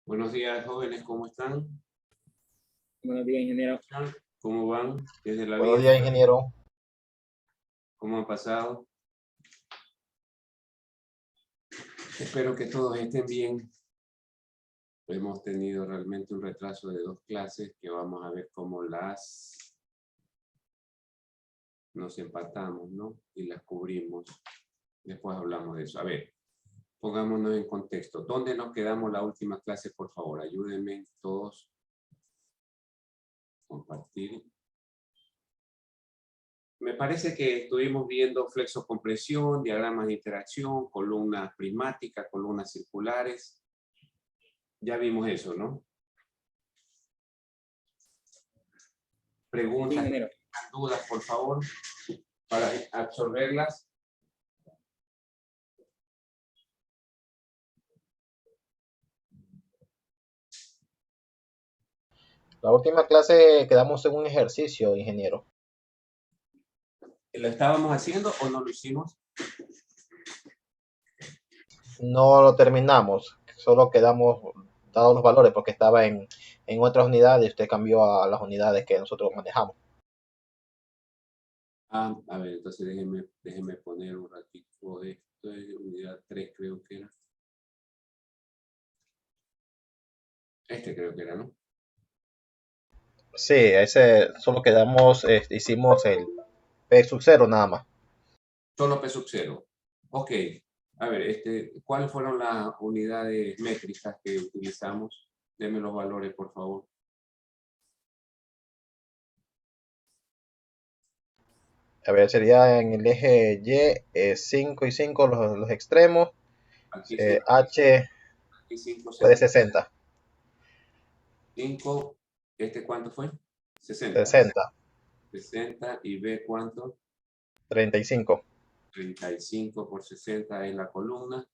Buenos días, jóvenes, ¿cómo están? Buenos días, ingeniero. ¿Cómo van desde la Buenos vida? días, ingeniero. ¿Cómo han pasado? Espero que todos estén bien. Hemos tenido realmente un retraso de 2 clases que vamos a ver cómo nos empatamos, ¿no? Y las cubrimos. Después hablamos de eso. A ver, pongámonos en contexto. ¿Dónde nos quedamos la última clase, por favor? Ayúdenme todos. Compartir. Me parece que estuvimos viendo flexocompresión, diagramas de interacción, columnas prismáticas, columnas circulares. Ya vimos eso, ¿no? Preguntas, dudas, por favor, para absorberlas. La última clase quedamos en un ejercicio, ingeniero. ¿Lo estábamos haciendo o no lo hicimos? No lo terminamos, solo quedamos dados los valores porque estaba en otras unidades y usted cambió a las unidades que nosotros manejamos. A ver, entonces déjenme poner un ratito esto, unidad 3 creo que era. Creo que era, ¿no? Sí, ese solo quedamos, hicimos el P sub 0 nada más. Solo P sub 0. Ok. A ver, ¿cuáles fueron las unidades métricas que utilizamos? Denme los valores, por favor. A ver, sería en el eje Y, 5 y 5 los extremos, Aquí H aquí 5, de 60. 5, ¿cuánto fue? 60. 60, 60 y B, ¿cuánto? 35. 35 por 60 es la columna.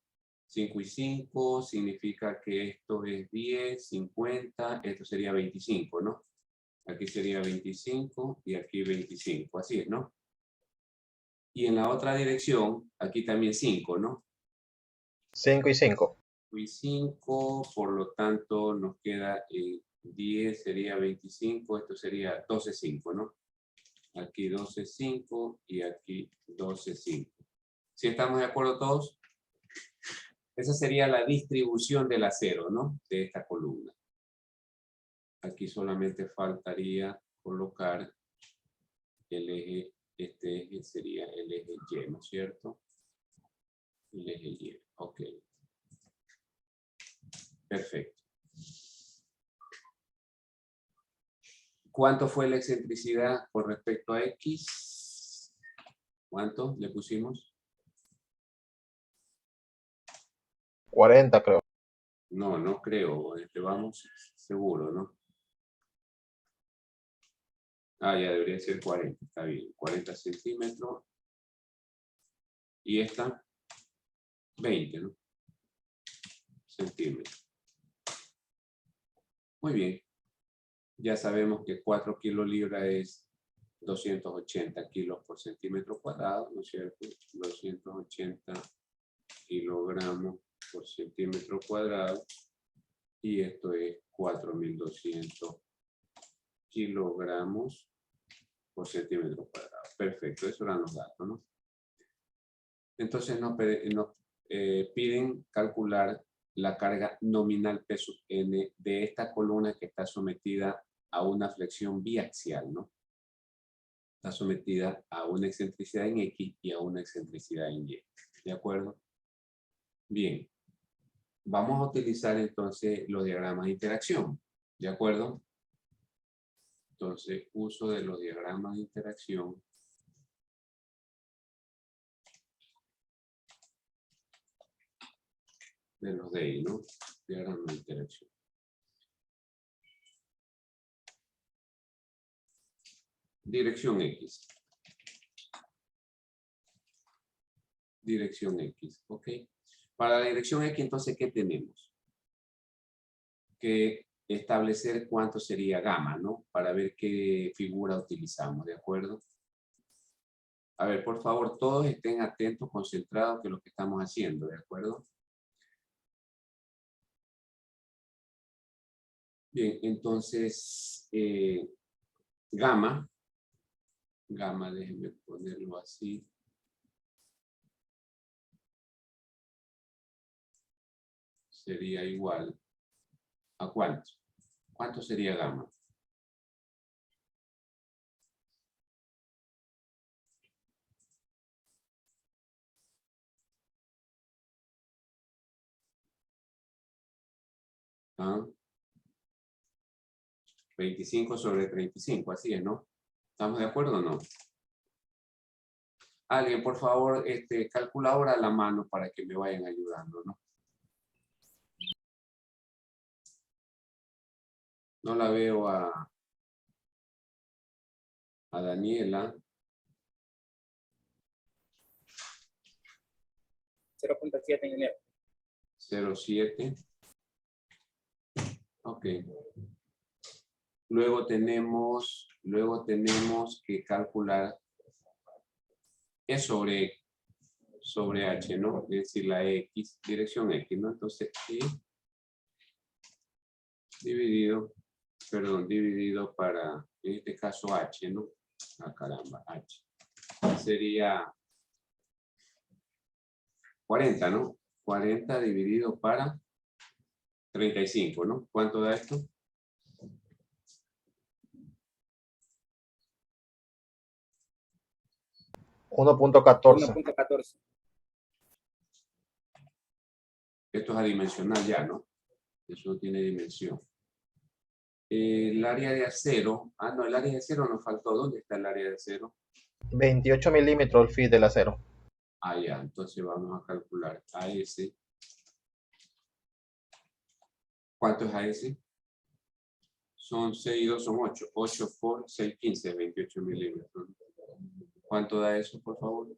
5 y 5 significa que esto es 10, 50, esto sería 25, ¿no? Aquí sería 25 y aquí 25, así es, ¿no? Y en la otra dirección, aquí también 5, ¿no? 5 y 5. Y 5, por lo tanto nos queda 10 sería 25, esto sería 12, 5, ¿no? Aquí 12, 5 y aquí 12, 5. ¿Sí estamos de acuerdo todos? Esa sería la distribución del acero, ¿no? De esta columna. Aquí solamente faltaría colocar el eje, este eje sería el eje Y, ¿no es cierto? El eje Y, ok. Perfecto. ¿Cuánto fue la excentricidad con respecto a X? ¿Cuánto le pusimos? 40, creo. No, no creo. Vamos seguro, ¿no? Ah, ya debería ser 40, está bien. 40 centímetros. Y esta, 20, ¿no? Centímetros. Muy bien. Ya sabemos que 4 kilolibras es 280 kilos por centímetro cuadrado, ¿no es cierto? 280 kilogramos por centímetro cuadrado. Y esto es 4.200 kilogramos por centímetro cuadrado. Perfecto, eso eran los datos, ¿no? Entonces nos piden calcular la carga nominal P sub n de esta columna que está sometida a una flexión biaxial, ¿no? Está sometida a una excentricidad en X y a una excentricidad en Y. ¿De acuerdo? Bien. Vamos a utilizar entonces los diagramas de interacción. ¿De acuerdo? Entonces, uso de los diagramas de interacción. De los DI, ¿no? Diagramas de interacción. Dirección X. Dirección X, ¿ok? Para la dirección X, entonces, ¿qué tenemos? Que establecer cuánto sería gamma, ¿no? Para ver qué figura utilizamos, ¿de acuerdo? A ver, por favor, todos estén atentos, concentrados, que lo que estamos haciendo, ¿de acuerdo? Bien, entonces, gamma, déjenme ponerlo así. Sería igual a ¿cuánto? ¿Cuánto sería gamma? ¿Ah? 25 sobre 35, así es, ¿no? ¿Estamos de acuerdo o no? Alguien, por favor, calculadora a la mano para que me vayan ayudando, ¿no? No la veo a Daniela. 0.7 ingeniero. 0.7. Ok. Luego tenemos que calcular E sobre H, ¿no? Es decir, la X, dirección X, ¿no? Entonces, E dividido para, en este caso, H, ¿no? Ah, caramba, H. Sería 40, ¿no? 40 dividido para 35, ¿no? ¿Cuánto da esto? 1.14. 1.14. Esto es adimensional ya, ¿no? Eso no tiene dimensión. El área de acero. Ah, no, el área de acero nos faltó. ¿Dónde está el área de acero? 28 milímetros el feed del acero. Ah, ya. Entonces vamos a calcular AS. ¿Cuánto es AS? Son 6 y 2 son 8. 8 por 6, 15, 28 milímetros. ¿Cuánto da eso, por favor?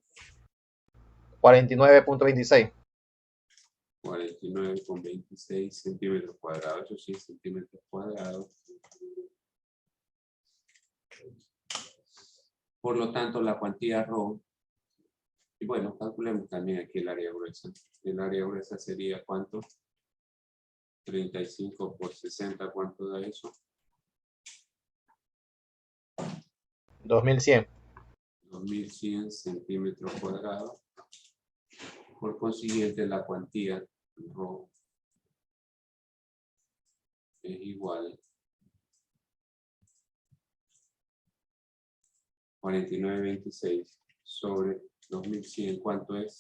49.26. 49,26 centímetros cuadrados. Eso sí, centímetros cuadrados. Por lo tanto, la cuantía ρ, y bueno, calculemos también aquí el área gruesa. El área gruesa sería ¿cuánto? 35 por 60, ¿cuánto da eso? 2100. 2100 centímetros cuadrados. Por consiguiente, la cuantía Rho es igual 49.26 sobre 2100. ¿Cuánto es?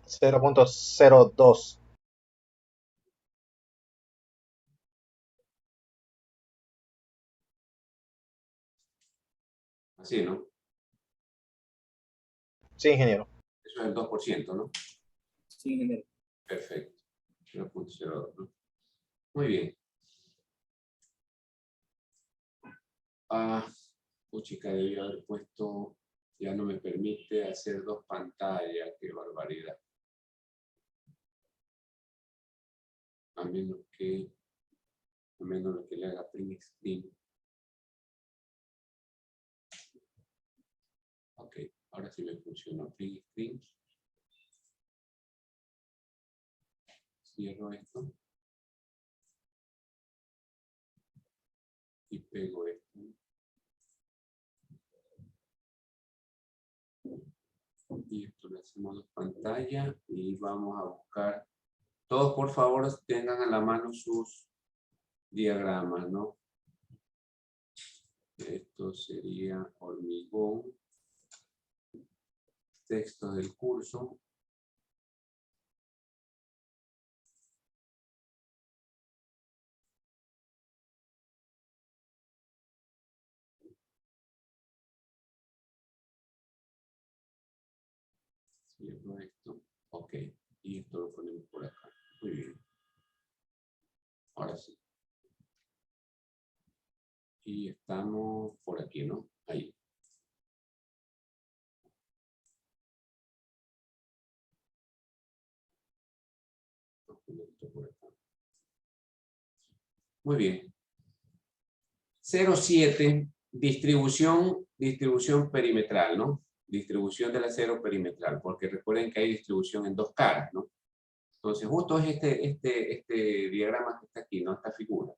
0.02. Así, ¿no? Sí, ingeniero. Eso es el 2%, ¿no? Sí, ingeniero. Perfecto. 0.02, ¿no? Muy bien. Puchica, debí haber puesto, ya no me permite hacer dos pantallas, qué barbaridad. A menos que le haga print screen. Ok, ahora sí me funciona print screen. Cierro esto. Y pego esto. Y esto le hacemos dos pantallas y vamos a buscar. Todos, por favor, tengan a la mano sus diagramas, ¿no? Esto sería hormigón. Textos del curso. Cierro esto. Ok. Y esto lo ponemos por acá. Muy bien. Ahora sí. Y estamos por aquí, ¿no? Ahí. Esto por acá. Muy bien. 0,7. Distribución perimetral, ¿no? Distribución del acero perimetral. Porque recuerden que hay distribución en dos caras, ¿no? Entonces, justo es este diagrama que está aquí, ¿no? Esta figura.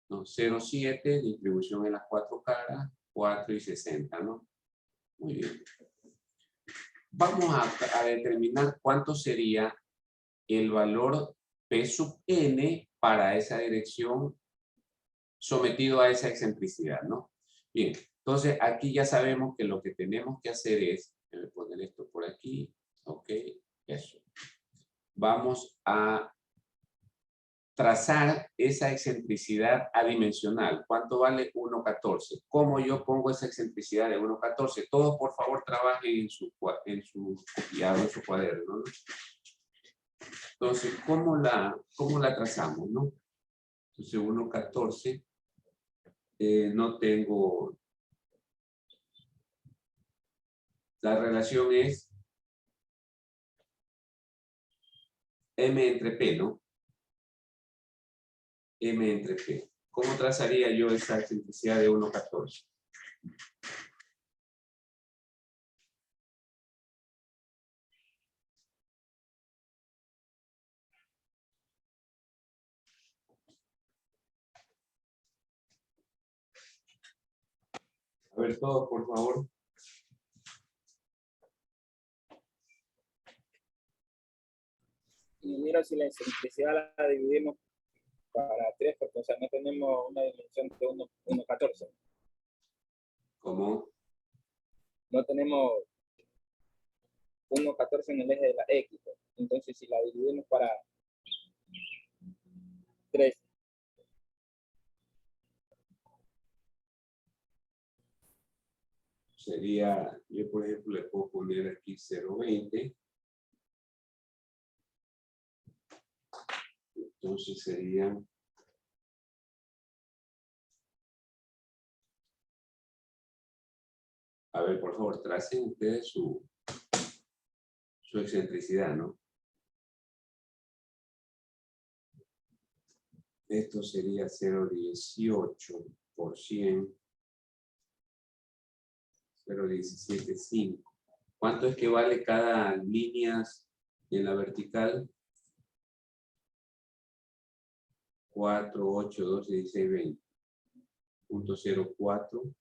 ¿No? 0,7, distribución en las cuatro caras, 4 y 60, ¿no? Muy bien. Vamos a determinar cuánto sería el valor P sub n para esa dirección sometido a esa excentricidad, ¿no? Bien, entonces aquí ya sabemos que lo que tenemos que hacer es, voy a poner esto por aquí, ok, eso. Vamos a trazar esa excentricidad adimensional. ¿Cuánto vale 1,14? ¿Cómo yo pongo esa excentricidad de 1,14? Todos, por favor, trabajen en su copiado, en su cuaderno, ¿no? Entonces, ¿cómo la trazamos, no? Entonces, 1,14, no tengo... La relación es M entre P, ¿no? M entre P. ¿Cómo trazaría yo esa excentricidad de 1,14? A ver, todos, por favor. Y mira, si la excentricidad la dividimos para 3, porque o sea, no tenemos una dimensión de 1,14. ¿Cómo? No tenemos 1,14 en el eje de la X. Pues. Entonces, si la dividimos para 3, Sería, yo por ejemplo le puedo poner aquí 0,20. Entonces sería... A ver, por favor, tracen ustedes su excentricidad, ¿no? Esto sería 0,18 por 100. 0,175. ¿Cuánto es que vale cada línea en la vertical? 4, 8, 12, 16, 20. 0.04,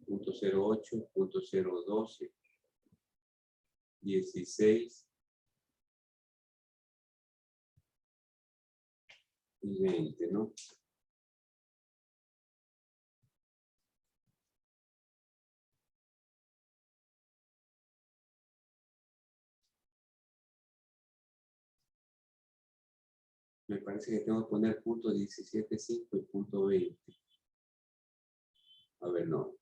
0.08, 0.012, 16 y 20, ¿no? Me parece que tengo que poner punto 17.5 y punto 20. A ver, no.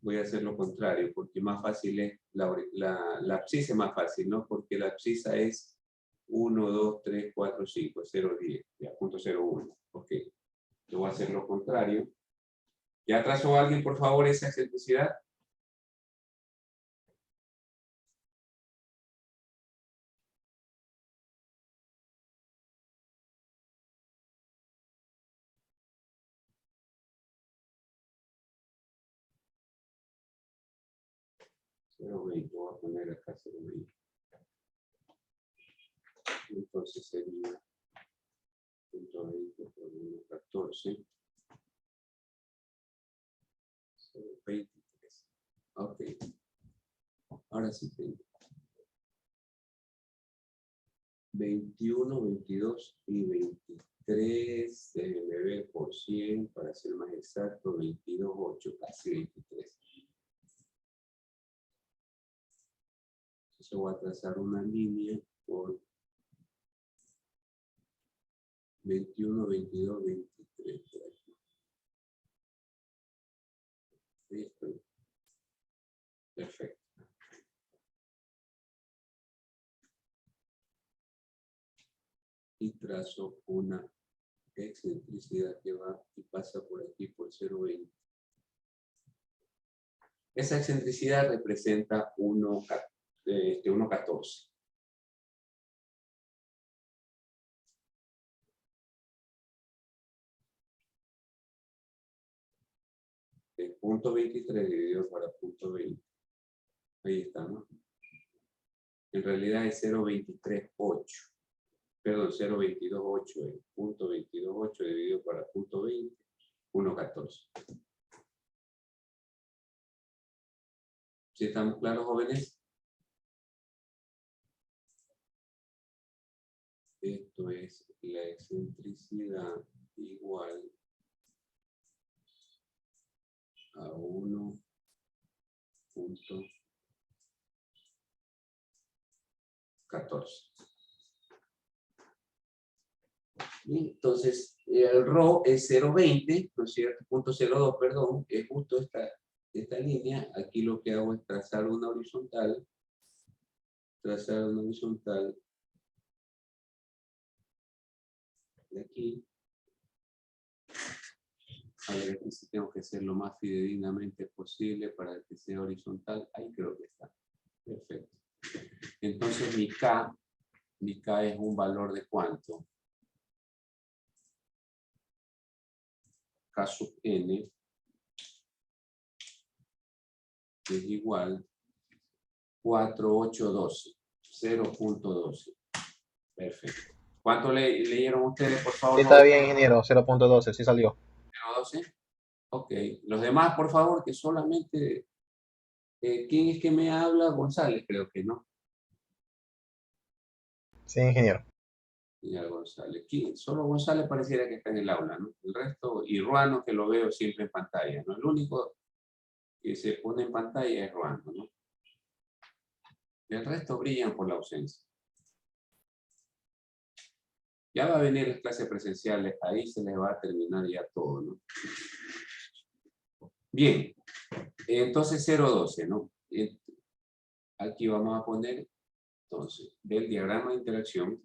Voy a hacer lo contrario, porque más fácil es, la abscisa es más fácil, ¿no? Porque la abscisa es 1, 2, 3, 4, 5, 0, 10, ya, punto 0, 1. Ok. Yo voy a hacer lo contrario. ¿Ya trazó alguien, por favor, esa excentricidad? Voy a poner acá 0,20. Entonces sería punto 20 por 1,14. 0,23. Ok. Ahora sí tengo 21, 22 y 23. Déjenme ver por 100 para ser más exacto. 22, 8, casi 23. Entonces voy a trazar una línea por 21, 22, 23. Por aquí. Listo. Perfecto. Y trazo una excentricidad que va y pasa por aquí por 0,20. Esa excentricidad representa 1,14. El punto 23 dividido para punto 20. Ahí está, ¿no? En realidad es 0,238. Perdón, 0,228. El punto 22,8 dividido para punto 20, 1,14. ¿Sí estamos claros, jóvenes? Esto es la excentricidad igual a 1,14. Entonces, el ρ es 0,20, ¿no es cierto? Punto 0,2, perdón, es justo esta línea. Aquí lo que hago es trazar una horizontal. De aquí. A ver, aquí sí tengo que ser lo más fidedignamente posible para que sea horizontal. Ahí creo que está. Perfecto. Entonces mi K es un valor de ¿cuánto? K sub n es igual 4,812. 0,12. Perfecto. ¿Cuánto leyeron ustedes, por favor? Sí, está bien, ingeniero, 0.12, sí salió. 0,12. Ok. Los demás, por favor, que solamente... ¿quién es que me habla? González, creo que, ¿no? Sí, ingeniero. Ya González. Solo González pareciera que está en el aula, ¿no? El resto, y Ruano, que lo veo siempre en pantalla, ¿no? El único que se pone en pantalla es Ruano, ¿no? El resto brillan por la ausencia. Ya va a venir las clases presenciales, ahí se les va a terminar ya todo, ¿no? Bien, entonces 0,12, ¿no? Aquí vamos a poner, entonces, del diagrama de interacción,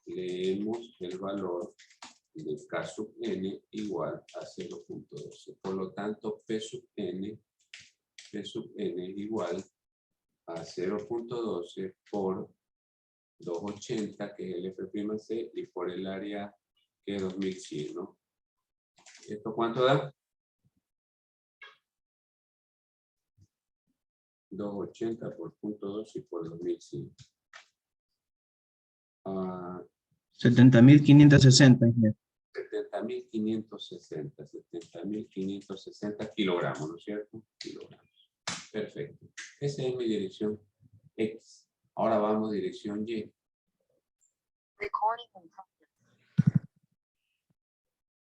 leemos el valor de K sub n igual a 0.12. Por lo tanto, P sub n es igual a 0.12 por 280, que es el F'C, y por el área que es 2100, ¿no? ¿Esto cuánto da? 280 por 0.12 y por 2100. 70.560. 70.560 kilogramos, ¿no es cierto? Kilogramos. Perfecto. Esa es mi dirección X. Ahora vamos dirección Y.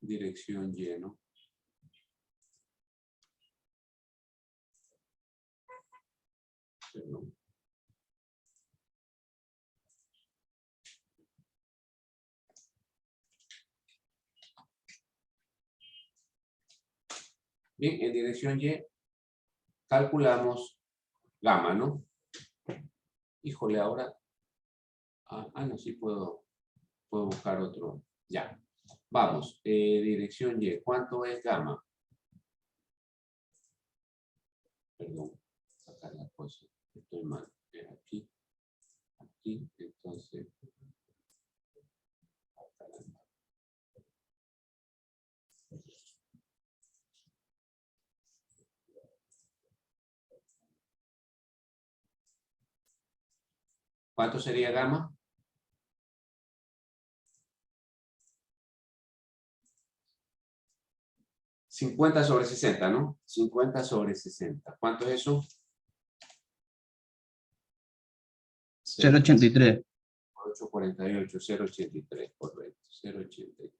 Dirección Y, ¿no? Perdón. Bien, en dirección Y calculamos gamma, ¿no? Híjole, ahora... no, sí puedo buscar otro. Ya. Vamos, dirección Y. ¿Cuánto es gamma? Perdón, sacar la cosa. Estoy mal. Aquí, aquí, entonces... ¿Cuánto sería gamma? (50/60, ¿no? 50/60. ¿Cuánto es eso? 0.83. 848, 0.83, correcto. 0.83.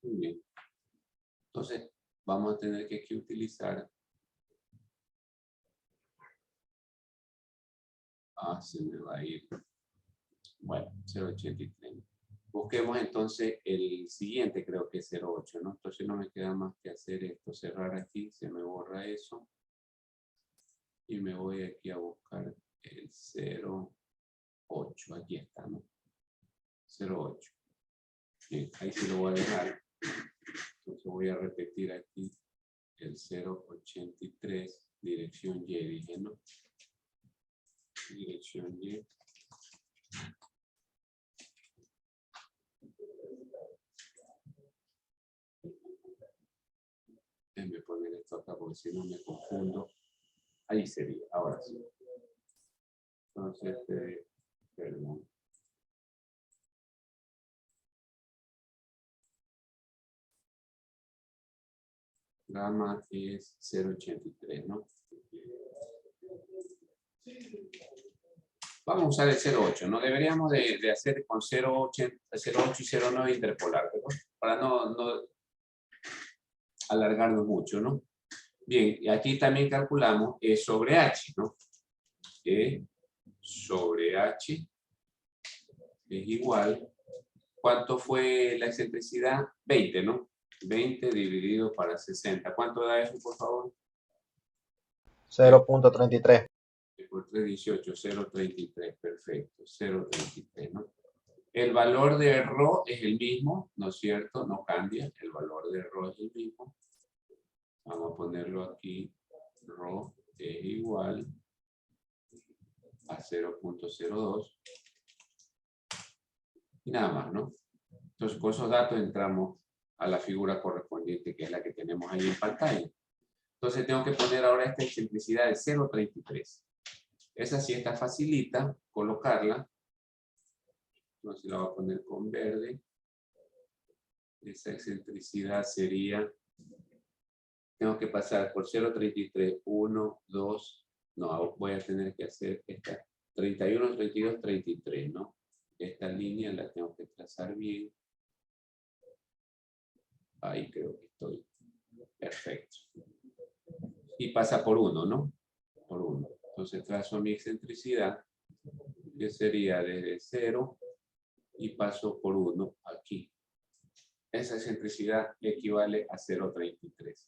Muy bien. Entonces, vamos a tener que aquí utilizar... se me va a ir. Bueno, 0.83. Busquemos entonces el siguiente, creo que es 0.8, ¿no? Entonces no me queda más que hacer esto, cerrar aquí, se me borra eso. Y me voy aquí a buscar el 0.8, aquí está, ¿no? 0.8. Bien, ahí sí lo voy a dejar. Entonces voy a repetir aquí el 0.83, dirección Y, dije, ¿no? Dirección Y. Déjenme poner esto acá porque si no me confundo. Ahí sería, ahora sí. Entonces, perdón. Gamma es 0.83, ¿no? Vamos a usar el 0.8, ¿no? Deberíamos de hacer con 0.8 y 0.9 interpolar, ¿verdad? Para no alargarnos mucho, ¿no? Bien, y aquí también calculamos E sobre H, ¿no? E sobre H es igual. ¿Cuánto fue la excentricidad? 20, ¿no? 20 dividido para 60. ¿Cuánto da eso, por favor? 0.33. Por 3, 18, 0.33, perfecto, 0.33, ¿no? El valor de ρ es el mismo, ¿no es cierto? No cambia, el valor de ρ es el mismo. Vamos a ponerlo aquí, ρ es igual a 0.02. Y nada más, ¿no? Entonces, con esos datos entramos a la figura correspondiente, que es la que tenemos ahí en pantalla. Entonces, tengo que poner ahora esta excentricidad de 0.33. Esa sí está facilita colocarla. Entonces la voy a poner con verde. Esa excentricidad sería... Tengo que pasar por 0.33, 1, 2... No, voy a tener que hacer esta 31, 32, 33, ¿no? Esta línea la tengo que trazar bien. Ahí creo que estoy. Perfecto. Y pasa por 1, ¿no? Por 1. Entonces trazo mi excentricidad, que sería desde 0 y paso por 1 aquí. Esa excentricidad equivale a 0.33.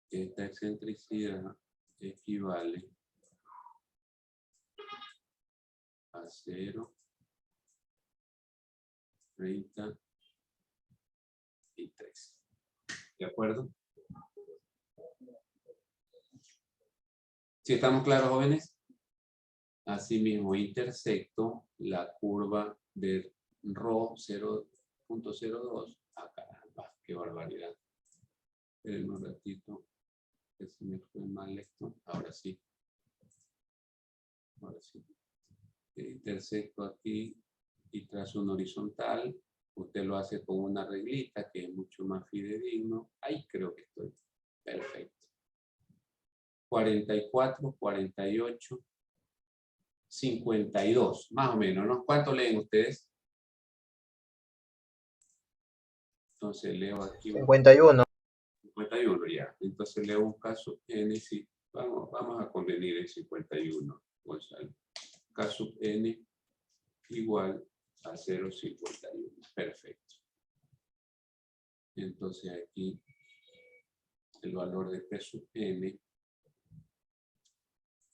Esta excentricidad equivale a 0.33. ¿De acuerdo? ¿Sí estamos claros, jóvenes? Asimismo, intersecto la curva de ρ 0.02. Caramba, qué barbaridad. Esperen un ratito, que se me fue mal esto. Ahora sí. Ahora sí. Intersecto aquí y trazo un horizontal. Usted lo hace con una reglita que es mucho más fidedigno. Ahí creo que estoy. Perfecto. 44, 48, 52, más o menos, ¿no? ¿Cuánto leen ustedes? Entonces leo aquí 51. 51 ya. Entonces leo un caso n, sí. Vamos a convenir en 51, Gonzalo. Caso n igual a 0,51. Perfecto. Entonces aquí el valor de P sub n.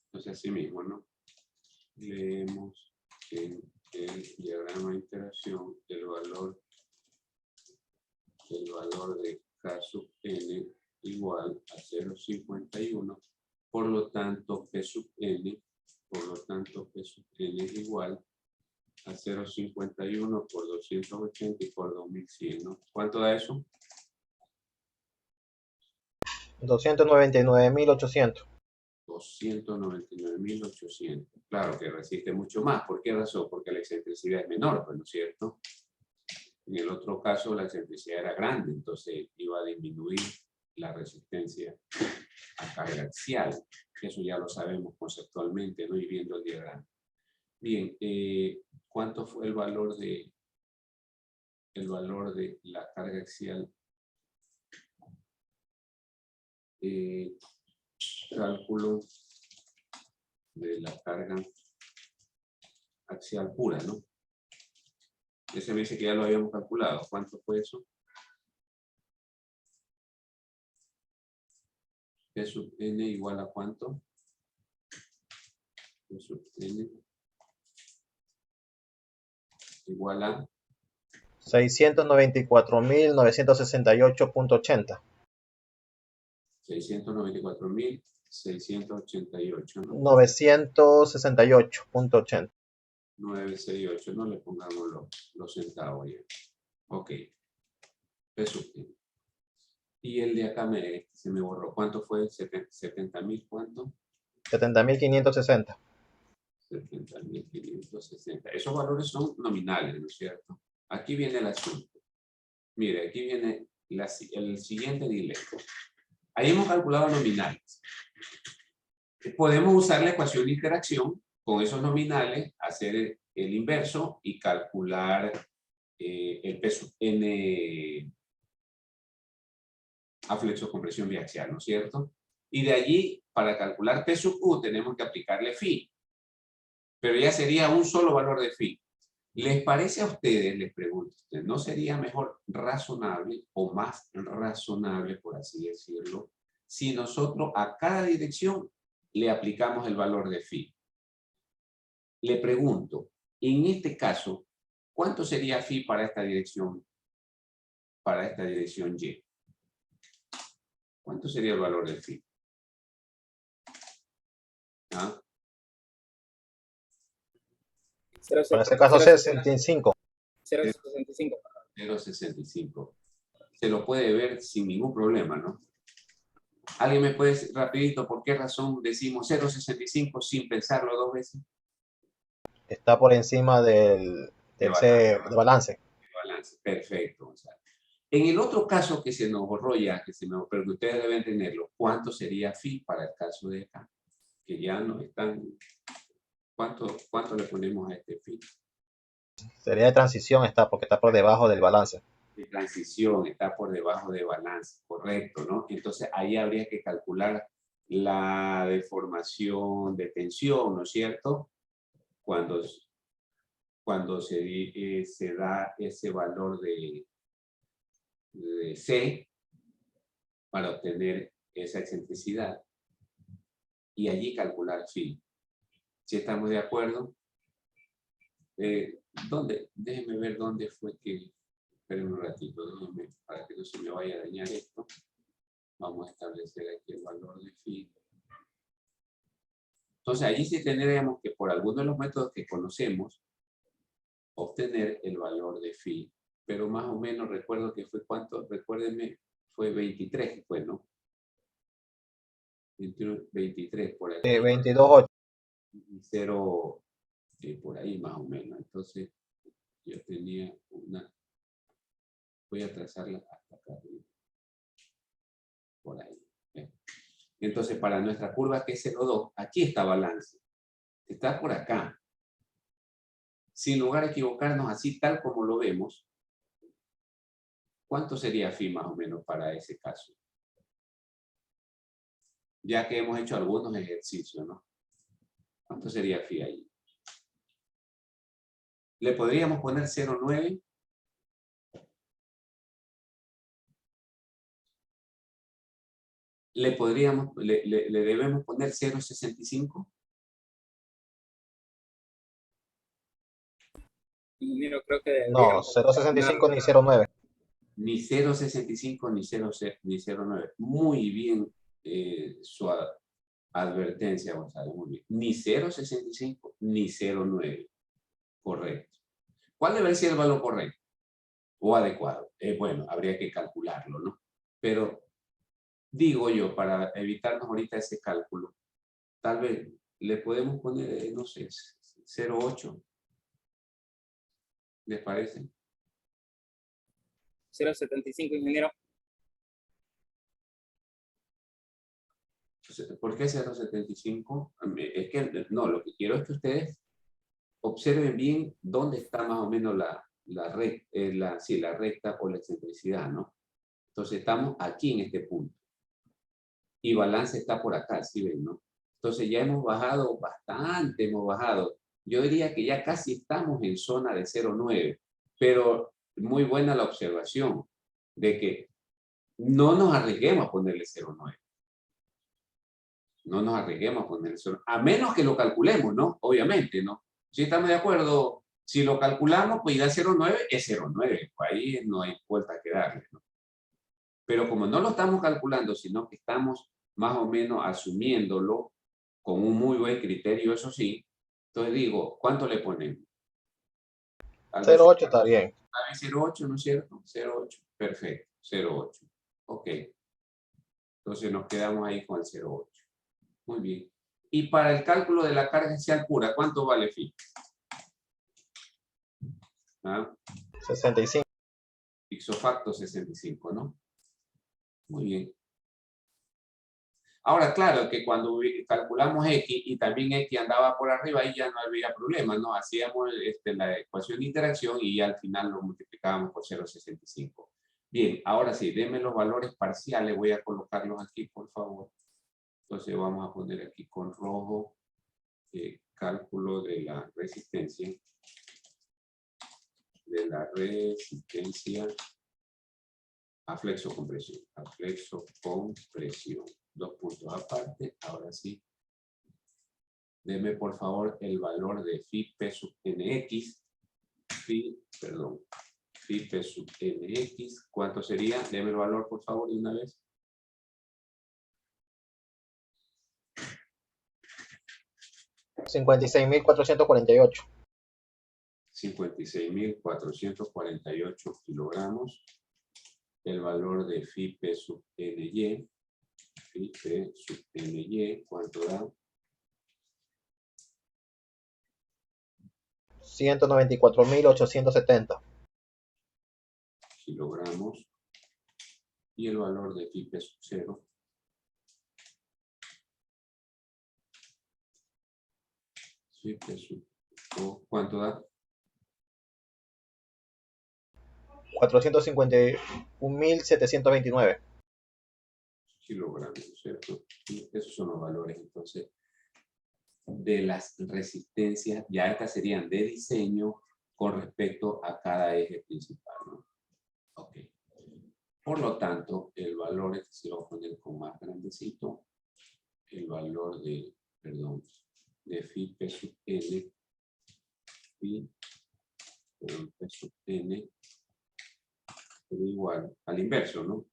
Entonces así mismo, ¿no? Leemos en el diagrama de interacción el valor de K sub n igual a 0,51. Por lo tanto, P sub n es igual a 0,51 por 280 y por 2100, ¿no? ¿Cuánto da eso? 299.800. 299.800. Claro que resiste mucho más. ¿Por qué razón? Porque la excentricidad es menor, pues, ¿no es cierto? En el otro caso, la excentricidad era grande, entonces iba a disminuir la resistencia a carga axial. Eso ya lo sabemos conceptualmente, ¿no? Y viendo el diagrama. Bien, ¿cuánto fue el valor de la carga axial? Cálculo de la carga axial pura, ¿no? Ese me dice que ya lo habíamos calculado. ¿Cuánto fue eso? P sub n igual a ¿cuánto? P sub n igual a 694.968.80. 694.688, ¿no? 968.80. 968, no le pongamos los centavos ya. Ok. P sub n. Y el de acá se me borró. ¿Cuánto fue? 70.000, ¿cuánto? 70.560. 70.560. Esos valores son nominales, ¿no es cierto? Aquí viene el asunto. Mire, aquí viene el siguiente dilema. Ahí hemos calculado nominales. Podemos usar la ecuación de interacción con esos nominales, hacer el inverso y calcular el P sub n a flexocompresión biaxial, ¿no es cierto? Y de allí, para calcular P sub u, tenemos que aplicarle phi. Pero ya sería un solo valor de phi. ¿Les parece a ustedes, les pregunto, no sería mejor razonable o más razonable, por así decirlo, si nosotros a cada dirección le aplicamos el valor de phi? Le pregunto, en este caso, ¿cuánto sería phi para esta dirección? Para esta dirección y. ¿Cuánto sería el valor de phi? ¿Ah? En este caso 65. 0,65. 0,65. Se lo puede ver sin ningún problema, ¿no? ¿Alguien me puede decir rapidito por qué razón decimos 0,65 sin pensarlo dos veces? Está por encima del balance. Balance. Perfecto. O sea, en el otro caso que se nos borró ya, pero que ustedes deben tenerlo, ¿cuánto sería phi para el caso de acá? Que ya no están. ¿Cuánto le ponemos a este phi? Sería de transición, porque está por debajo del balance. De transición, está por debajo de balance, correcto, ¿no? Entonces ahí habría que calcular la deformación de tensión, ¿no es cierto? Cuando se da ese valor de C para obtener esa excentricidad y allí calcular phi. ¿Si estamos de acuerdo? Déjenme ver dónde fue que. Esperen un ratito, déjenme, para que no se me vaya a dañar esto. Vamos a establecer aquí el valor de phi. Entonces, allí sí tendríamos que, por alguno de los métodos que conocemos, obtener el valor de phi. Pero más o menos recuerdo que fue ¿cuánto? Recuérdenme, fue 23 que fue, ¿no? 23 por aquí. 22.8. 0 por ahí más o menos. Entonces, yo tenía una Voy a trazarla hasta acá arriba. Por ahí. ¿Ven? Entonces, para nuestra curva que es 0,2, aquí está balance. Está por acá. Sin lugar a equivocarnos, así tal como lo vemos, ¿cuánto sería phi más o menos para ese caso? Ya que hemos hecho algunos ejercicios, ¿no? ¿Cuánto sería phi ahí? ¿Le podríamos poner 0,9? ¿Le debemos poner 0,65? Ingeniero, creo que No, deberíamos 0.65 ni calcularlo. 0.9. Ni 0,65 ni 0,9. Muy bien su advertencia, Gonzalo, muy bien. Ni 0,65 ni 0,9. Correcto. ¿Cuál debe ser el valor correcto o adecuado? Bueno, habría que calcularlo, ¿no? Pero digo yo, para evitarnos ahorita ese cálculo, tal vez le podemos poner, no sé, 0,8. ¿Les parece? 0,75, ingeniero. ¿Por qué 0,75? Es que no, lo que quiero es que ustedes observen bien dónde está más o menos la recta o la excentricidad, ¿no? Entonces estamos aquí en este punto. Y balance está por acá, ¿sí ven, no? Entonces ya hemos bajado bastante, hemos bajado. Yo diría que ya casi estamos en zona de 0,9, pero muy buena la observación de que no nos arriesguemos a ponerle 0,9. No nos arriesguemos a ponerle 0,9, a menos que lo calculemos, ¿no? Obviamente, ¿no? Si estamos de acuerdo, si lo calculamos, pues ya 0,9 es 0,9, pues ahí no hay vuelta que darle, ¿no? Pero como no lo estamos calculando, sino que estamos más o menos asumiéndolo con un muy buen criterio, eso sí, entonces digo, ¿cuánto le ponemos? Tal vez 0.8 está bien. 0,8, ¿no es cierto? 0,8, perfecto, 0,8. Ok, entonces nos quedamos ahí con el 0,8. Muy bien. Y para el cálculo de la carga axial pura, ¿cuánto vale phi? ¿Ah? 65. Ipso facto 65, ¿no? Muy bien. Ahora, claro que cuando calculamos X y también X andaba por arriba, ahí ya no había problema, ¿no? Hacíamos la ecuación de interacción y al final lo multiplicábamos por 0,65. Bien, ahora sí, denme los valores parciales, voy a colocarlos aquí, por favor. Entonces vamos a poner aquí con rojo cálculo de la resistencia. A flexocompresión. A flexocompresión. Dos puntos aparte. Ahora sí. Deme por favor el valor de phi P sub nx. Phi P sub nx. ¿Cuánto sería? Deme el valor por favor de una vez. $56,448. 56,448 kilogramos. El valor de phi P sub ny. Phi P sub ny. ¿Cuánto da? 194,870. Kilogramos. Y el valor de phi P sub 0. Phi P sub ¿cuánto da? 451,729. Kilogramos, ¿cierto? Y esos son los valores, entonces, de las resistencias. Ya estas serían de diseño con respecto a cada eje principal, ¿no? Ok. Por lo tanto, el valor, este se lo voy a poner con más grandecito, el valor de, perdón, de phi P sub n, phi P sub n, pero igual al inverso, ¿no?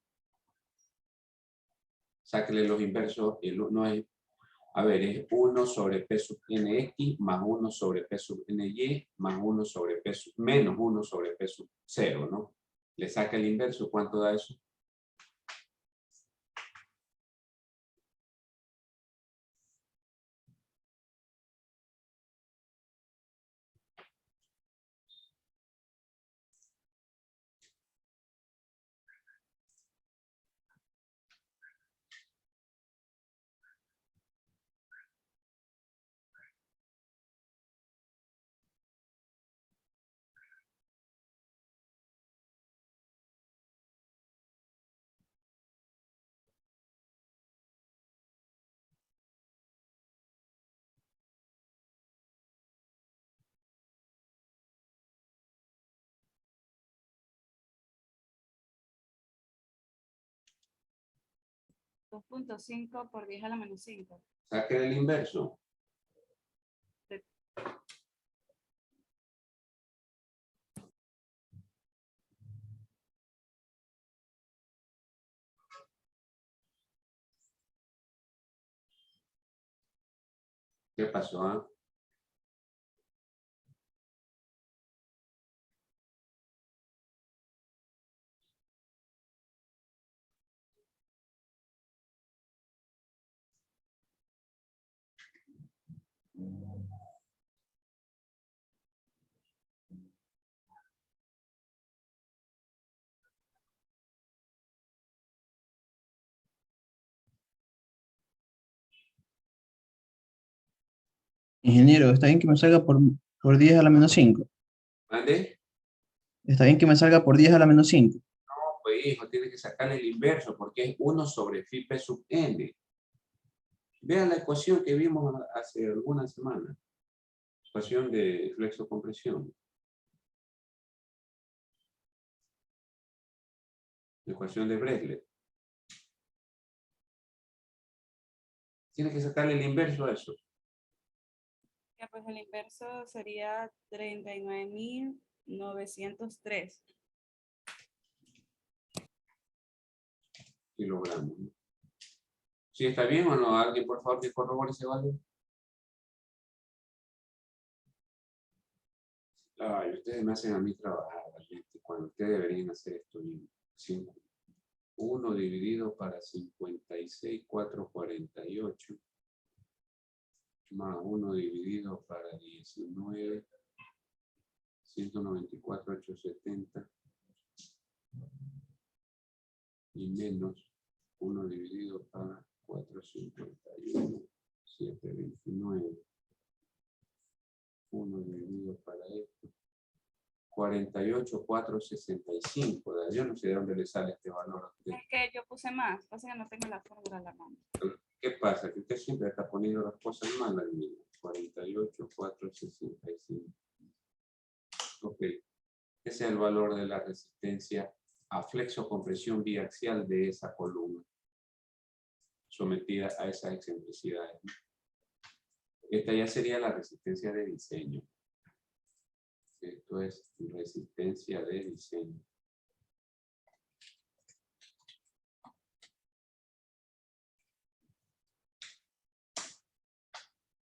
Sáquenle los inversos, el 1 es, a ver, es 1 sobre P sub nx más 1 sobre P sub ny más 1 sobre P sub, menos 1 sobre P sub 0, ¿no? Le saca el inverso, ¿cuánto da eso? 2.5 por 10 a la menos 5. Saque el inverso. ¿Qué pasó? Ah? Ingeniero, ¿está bien que me salga por 10 a la menos 5? ¿Mande? ¿Está bien que me salga por 10 a la menos 5? No, pues hijo, tiene que sacarle el inverso porque es 1 sobre phi p sub n. Vean la ecuación que vimos hace algunas semanas. Ecuación de flexocompresión. Ecuación de Bresler. Tiene que sacarle el inverso a eso. Ya, pues el inverso sería 39.903. Kilogramos. ¿No? ¿Sí está bien o no? ¿Alguien, por favor, que corrobore ese valor? Ay, ustedes me hacen a mí trabajar, gente, cuando ustedes deberían hacer esto bien. 1 dividido para 56,448 más 1 dividido para 19, 194,870 y menos 1 dividido para 451, 729. 1 dividido para esto. 48,465. Yo no sé de dónde le sale este valor a usted. Es que yo puse más, pasa que no tengo la fórmula a la mano. ¿Qué pasa? Que usted siempre está poniendo las cosas malas. 48,465. Ok. Ese es el valor de la resistencia a flexocompresión biaxial de esa columna sometida a esas excentricidades. Esta ya sería la resistencia de diseño. Esto es resistencia de diseño.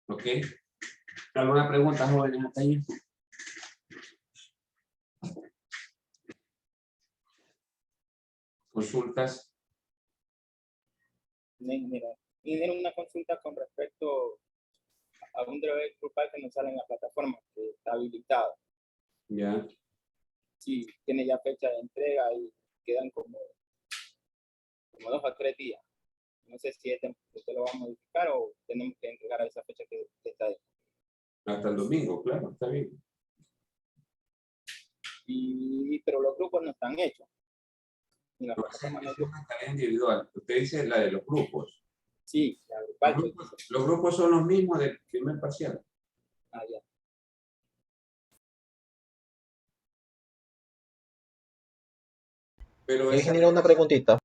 ¿Ok? ¿Alguna pregunta, jóvenes, hasta ahí? ¿Consultas? Mira, y tiene una consulta con respecto a un driver grupal que nos sale en la plataforma, que está habilitado. Ya. Sí, tiene ya fecha de entrega y quedan como 2 a 3 días. No sé si usted lo va a modificar o tenemos que entregar a esa fecha que está ahí. Hasta el domingo, claro, está bien. Pero los grupos no están hechos. En la No, plataforma no hay es grupos. una tarea individual. Usted dice la de los grupos. Sí, la grupal. Los grupos son los mismos del primer parcial. Ah, ya. Pero esa Ingeniero, una preguntita.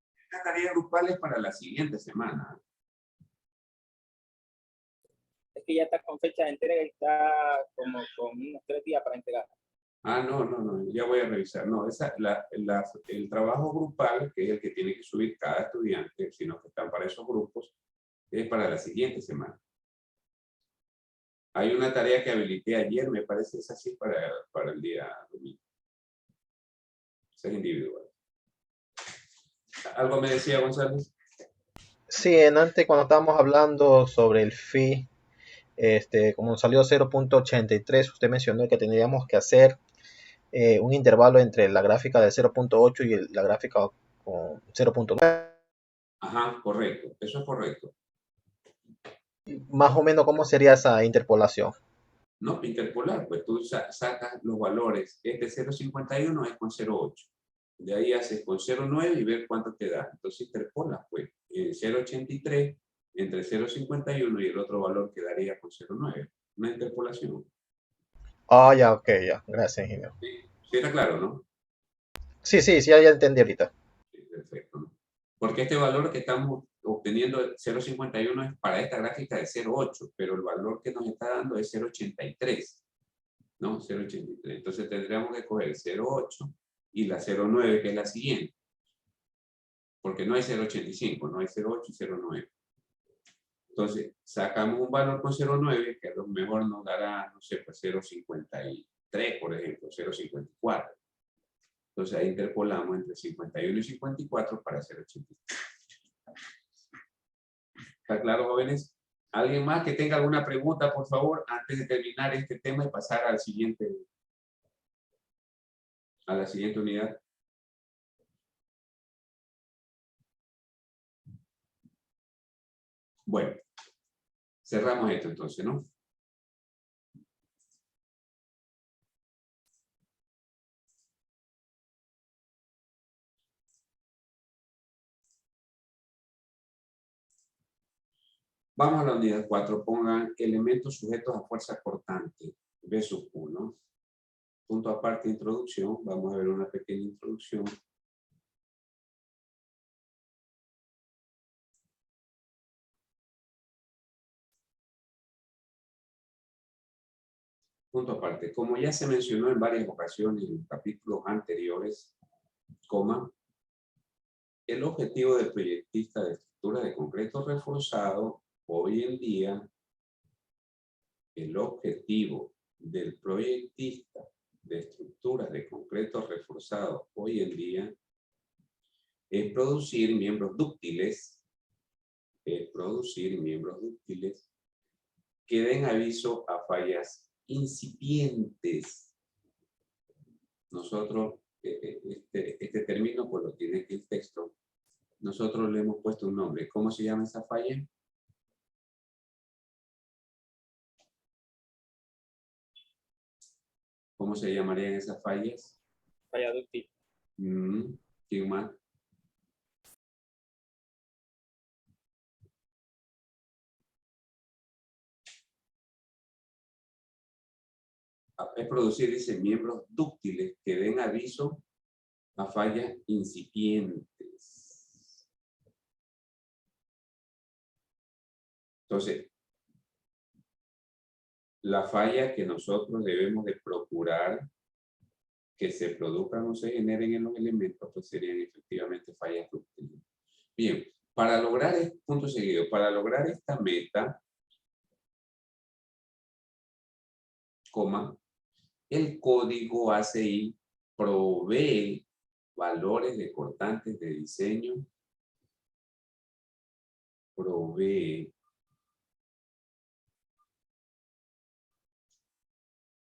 tarea grupal es para la siguiente semana. Es que ya está con fecha de entrega y está como con unos 3 días para entregar. Ah, no, ya voy a revisar. No, el trabajo grupal, que es el que tiene que subir cada estudiante, sino que están para esos grupos, es para la siguiente semana. Hay una tarea que habilité ayer, me parece es así para el día domingo. Es individual. ¿Algo me decía González? Sí, antes cuando estábamos hablando sobre el phi, como salió 0.83, usted mencionó que tendríamos que hacer un intervalo entre la gráfica de 0.8 y la gráfica con 0.9. Ajá, correcto. Eso es correcto. Más o menos, ¿cómo sería esa interpolación? No, interpolar, pues tú sacas los valores. Este 0.51 es con 0.8. De ahí haces con 0.9 y ver cuánto te da. Entonces interpolas, pues, 0.83 entre 0.51 y el otro valor quedaría con 0.9. Una interpolación. Ah, ya, ok, ya. Gracias, ingeniero. Sí, sí era claro, ¿no? Sí, ya entendí ahorita. Sí, perfecto. ¿No? Porque este valor que estamos obteniendo 0.51 es para esta gráfica de 0.8, pero el valor que nos está dando es 0.83, ¿no? 0.83. Entonces tendríamos que coger 0.8 y la 0.9, que es la siguiente. Porque no hay 0.85, no hay 0.8 y 0.9. Entonces, sacamos un valor con 0.9, que a lo mejor nos dará, no sé, pues 0.53, por ejemplo, 0.54. Entonces, ahí interpolamos entre 51 y 54 para 0.83. ¿Está claro, jóvenes? ¿Alguien más que tenga alguna pregunta, por favor, antes de terminar este tema y pasar al siguiente, a la siguiente unidad? Bueno, cerramos esto entonces, ¿no? Vamos a la unidad 4. Pongan elementos sujetos a fuerza cortante. B sub 1. Punto aparte, introducción. Vamos a ver una pequeña introducción. Punto aparte. Como ya se mencionó en varias ocasiones en capítulos anteriores, coma, el objetivo del proyectista de estructura de concreto reforzado hoy en día, el objetivo del proyectista de estructuras de concreto reforzado hoy en día es producir miembros dúctiles, que den aviso a fallas incipientes. Nosotros, este término, pues lo tiene aquí el texto, nosotros le hemos puesto un nombre. ¿Cómo se llama esa falla? ¿Cómo se llamarían esas fallas? Falla dúctil. ¿Quién más? Es producir, dice, miembros dúctiles que den aviso a fallas incipientes. Entonces, la falla que nosotros debemos de procurar que se produzcan o se generen en los elementos, pues serían efectivamente fallas dúctiles. Bien, para lograr, punto seguido, para lograr esta meta, coma, el código ACI provee valores de cortantes de diseño, provee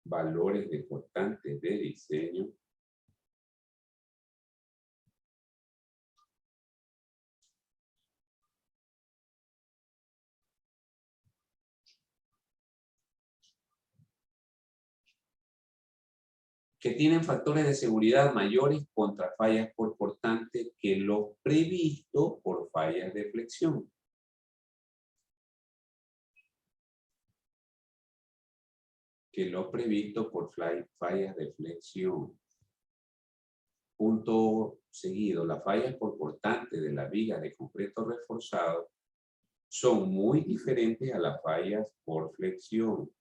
valores de cortantes de diseño que tienen factores de seguridad mayores contra fallas por cortante que lo previsto por fallas de flexión. Que lo previsto por fallas de flexión. Punto seguido, las fallas por cortante de la viga de concreto reforzado son muy diferentes a las fallas por flexión.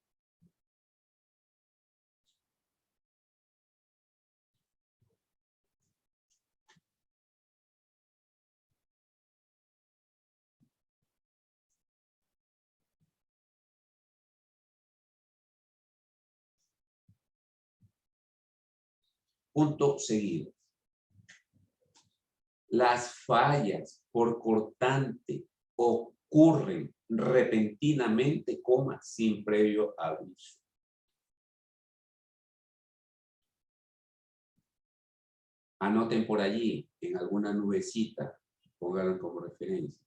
Punto seguido. Las fallas por cortante ocurren repentinamente, sin previo aviso. Anoten por allí, en alguna nubecita, pónganlo como referencia.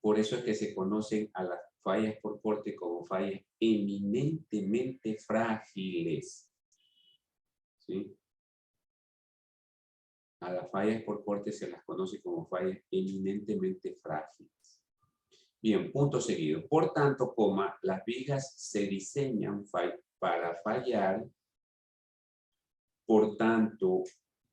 Por eso es que se conocen a las fallas por corte como fallas eminentemente frágiles. ¿Sí? A las fallas por corte se las conoce como fallas eminentemente frágiles. Bien, punto seguido. Por tanto, las vigas se diseñan para fallar. Por tanto,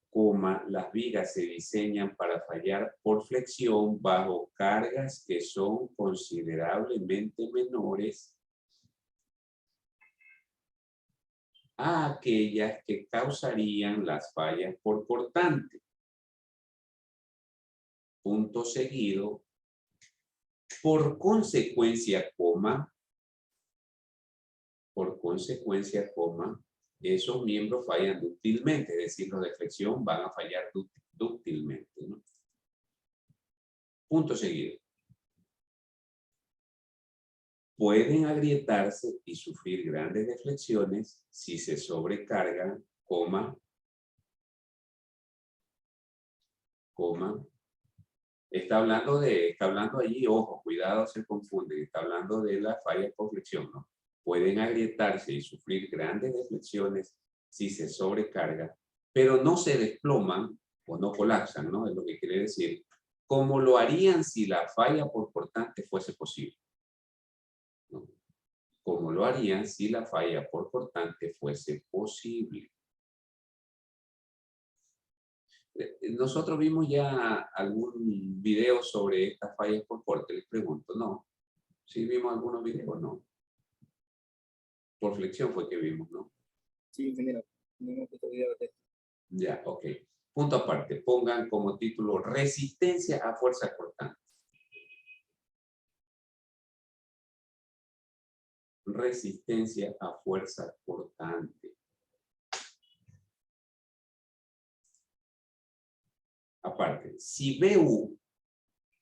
coma, las vigas se diseñan para fallar por flexión bajo cargas que son considerablemente menores a aquellas que causarían las fallas por cortante. Punto seguido. Por consecuencia, coma, esos miembros fallan dúctilmente, es decir, los de flexión van a fallar dúctilmente, ¿no? Punto seguido. Pueden agrietarse y sufrir grandes deflexiones si se sobrecargan, coma. Está hablando allí, ojo, cuidado, se confunde, está hablando de la falla por flexión, ¿no? Pueden agrietarse y sufrir grandes deflexiones si se sobrecarga, pero no se desploman o no colapsan, ¿no? Es lo que quiere decir, como lo harían si la falla por cortante fuese posible, ¿no? Como lo harían si la falla por cortante fuese posible. Nosotros vimos ya algún video sobre estas fallas por corte, les pregunto, ¿no? ¿Sí vimos algunos videos? No. Por flexión fue que vimos, ¿no? Sí, ingeniero. No hemos visto videos de esto. Ya, ok. Punto aparte, pongan como título resistencia a fuerza cortante. Resistencia a fuerza cortante. Aparte, si BU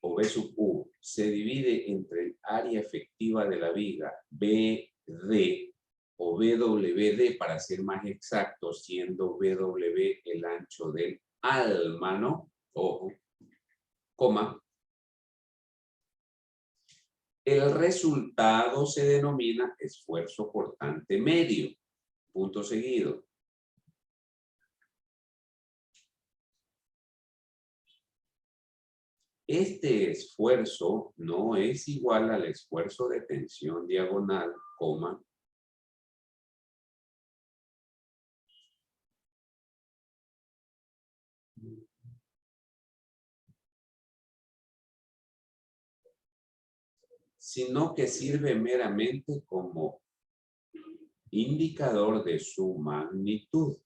o B sub U se divide entre el área efectiva de la viga BD o BWD para ser más exacto, siendo BW el ancho del álmano, ojo, coma, el resultado se denomina esfuerzo cortante medio, punto seguido. Este esfuerzo no es igual al esfuerzo de tensión diagonal, coma, sino que sirve meramente como indicador de su magnitud.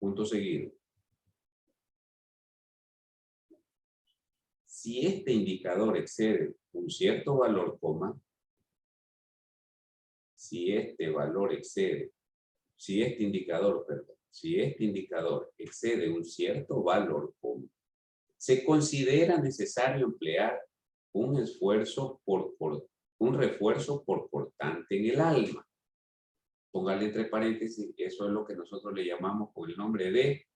Punto seguido. Si este indicador excede un cierto valor, coma, si este indicador excede un cierto valor, coma, se considera necesario emplear un refuerzo por cortante en el alma. Póngale entre paréntesis, eso es lo que nosotros le llamamos con el nombre de,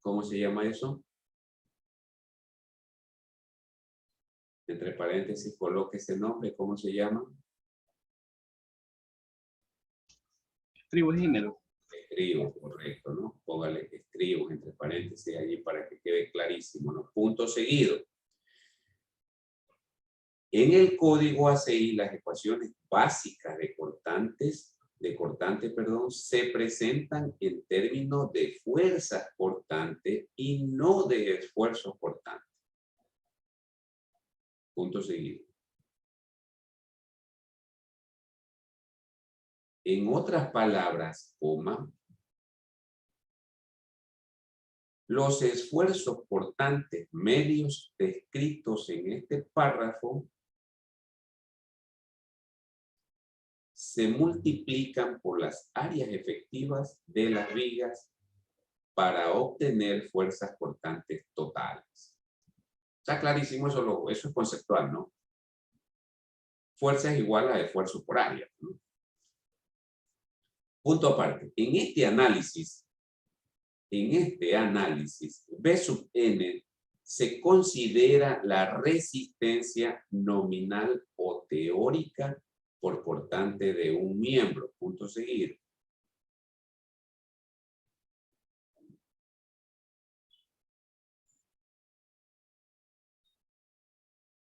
¿cómo se llama eso? Entre paréntesis, coloque ese nombre, ¿cómo se llama? Estribo, ingeniero. Estribos, correcto, ¿no? Póngale estribos entre paréntesis allí para que quede clarísimo, ¿no? Punto seguido. En el código ACI, las ecuaciones básicas de cortante, se presentan en términos de fuerzas cortantes y no de esfuerzos cortantes. Punto seguido. En otras palabras, coma, los esfuerzos cortantes medios descritos en este párrafo se multiplican por las áreas efectivas de las vigas para obtener fuerzas cortantes totales. Está clarísimo eso, eso es conceptual, ¿no? Fuerza es igual a esfuerzo por área, ¿no? Punto aparte. En este análisis, B sub n se considera la resistencia nominal o teórica por cortante de un miembro. Punto seguido.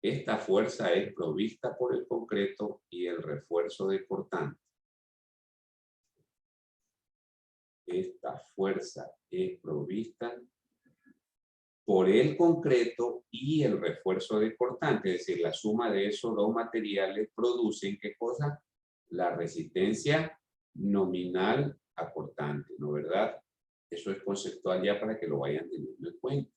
Esta fuerza es provista por el concreto y el refuerzo de cortante. esta fuerza es provista por el concreto y el refuerzo de cortante, es decir, la suma de esos dos materiales producen, ¿qué cosa? La resistencia nominal a cortante, ¿no verdad? Eso es conceptual ya para que lo vayan teniendo en cuenta.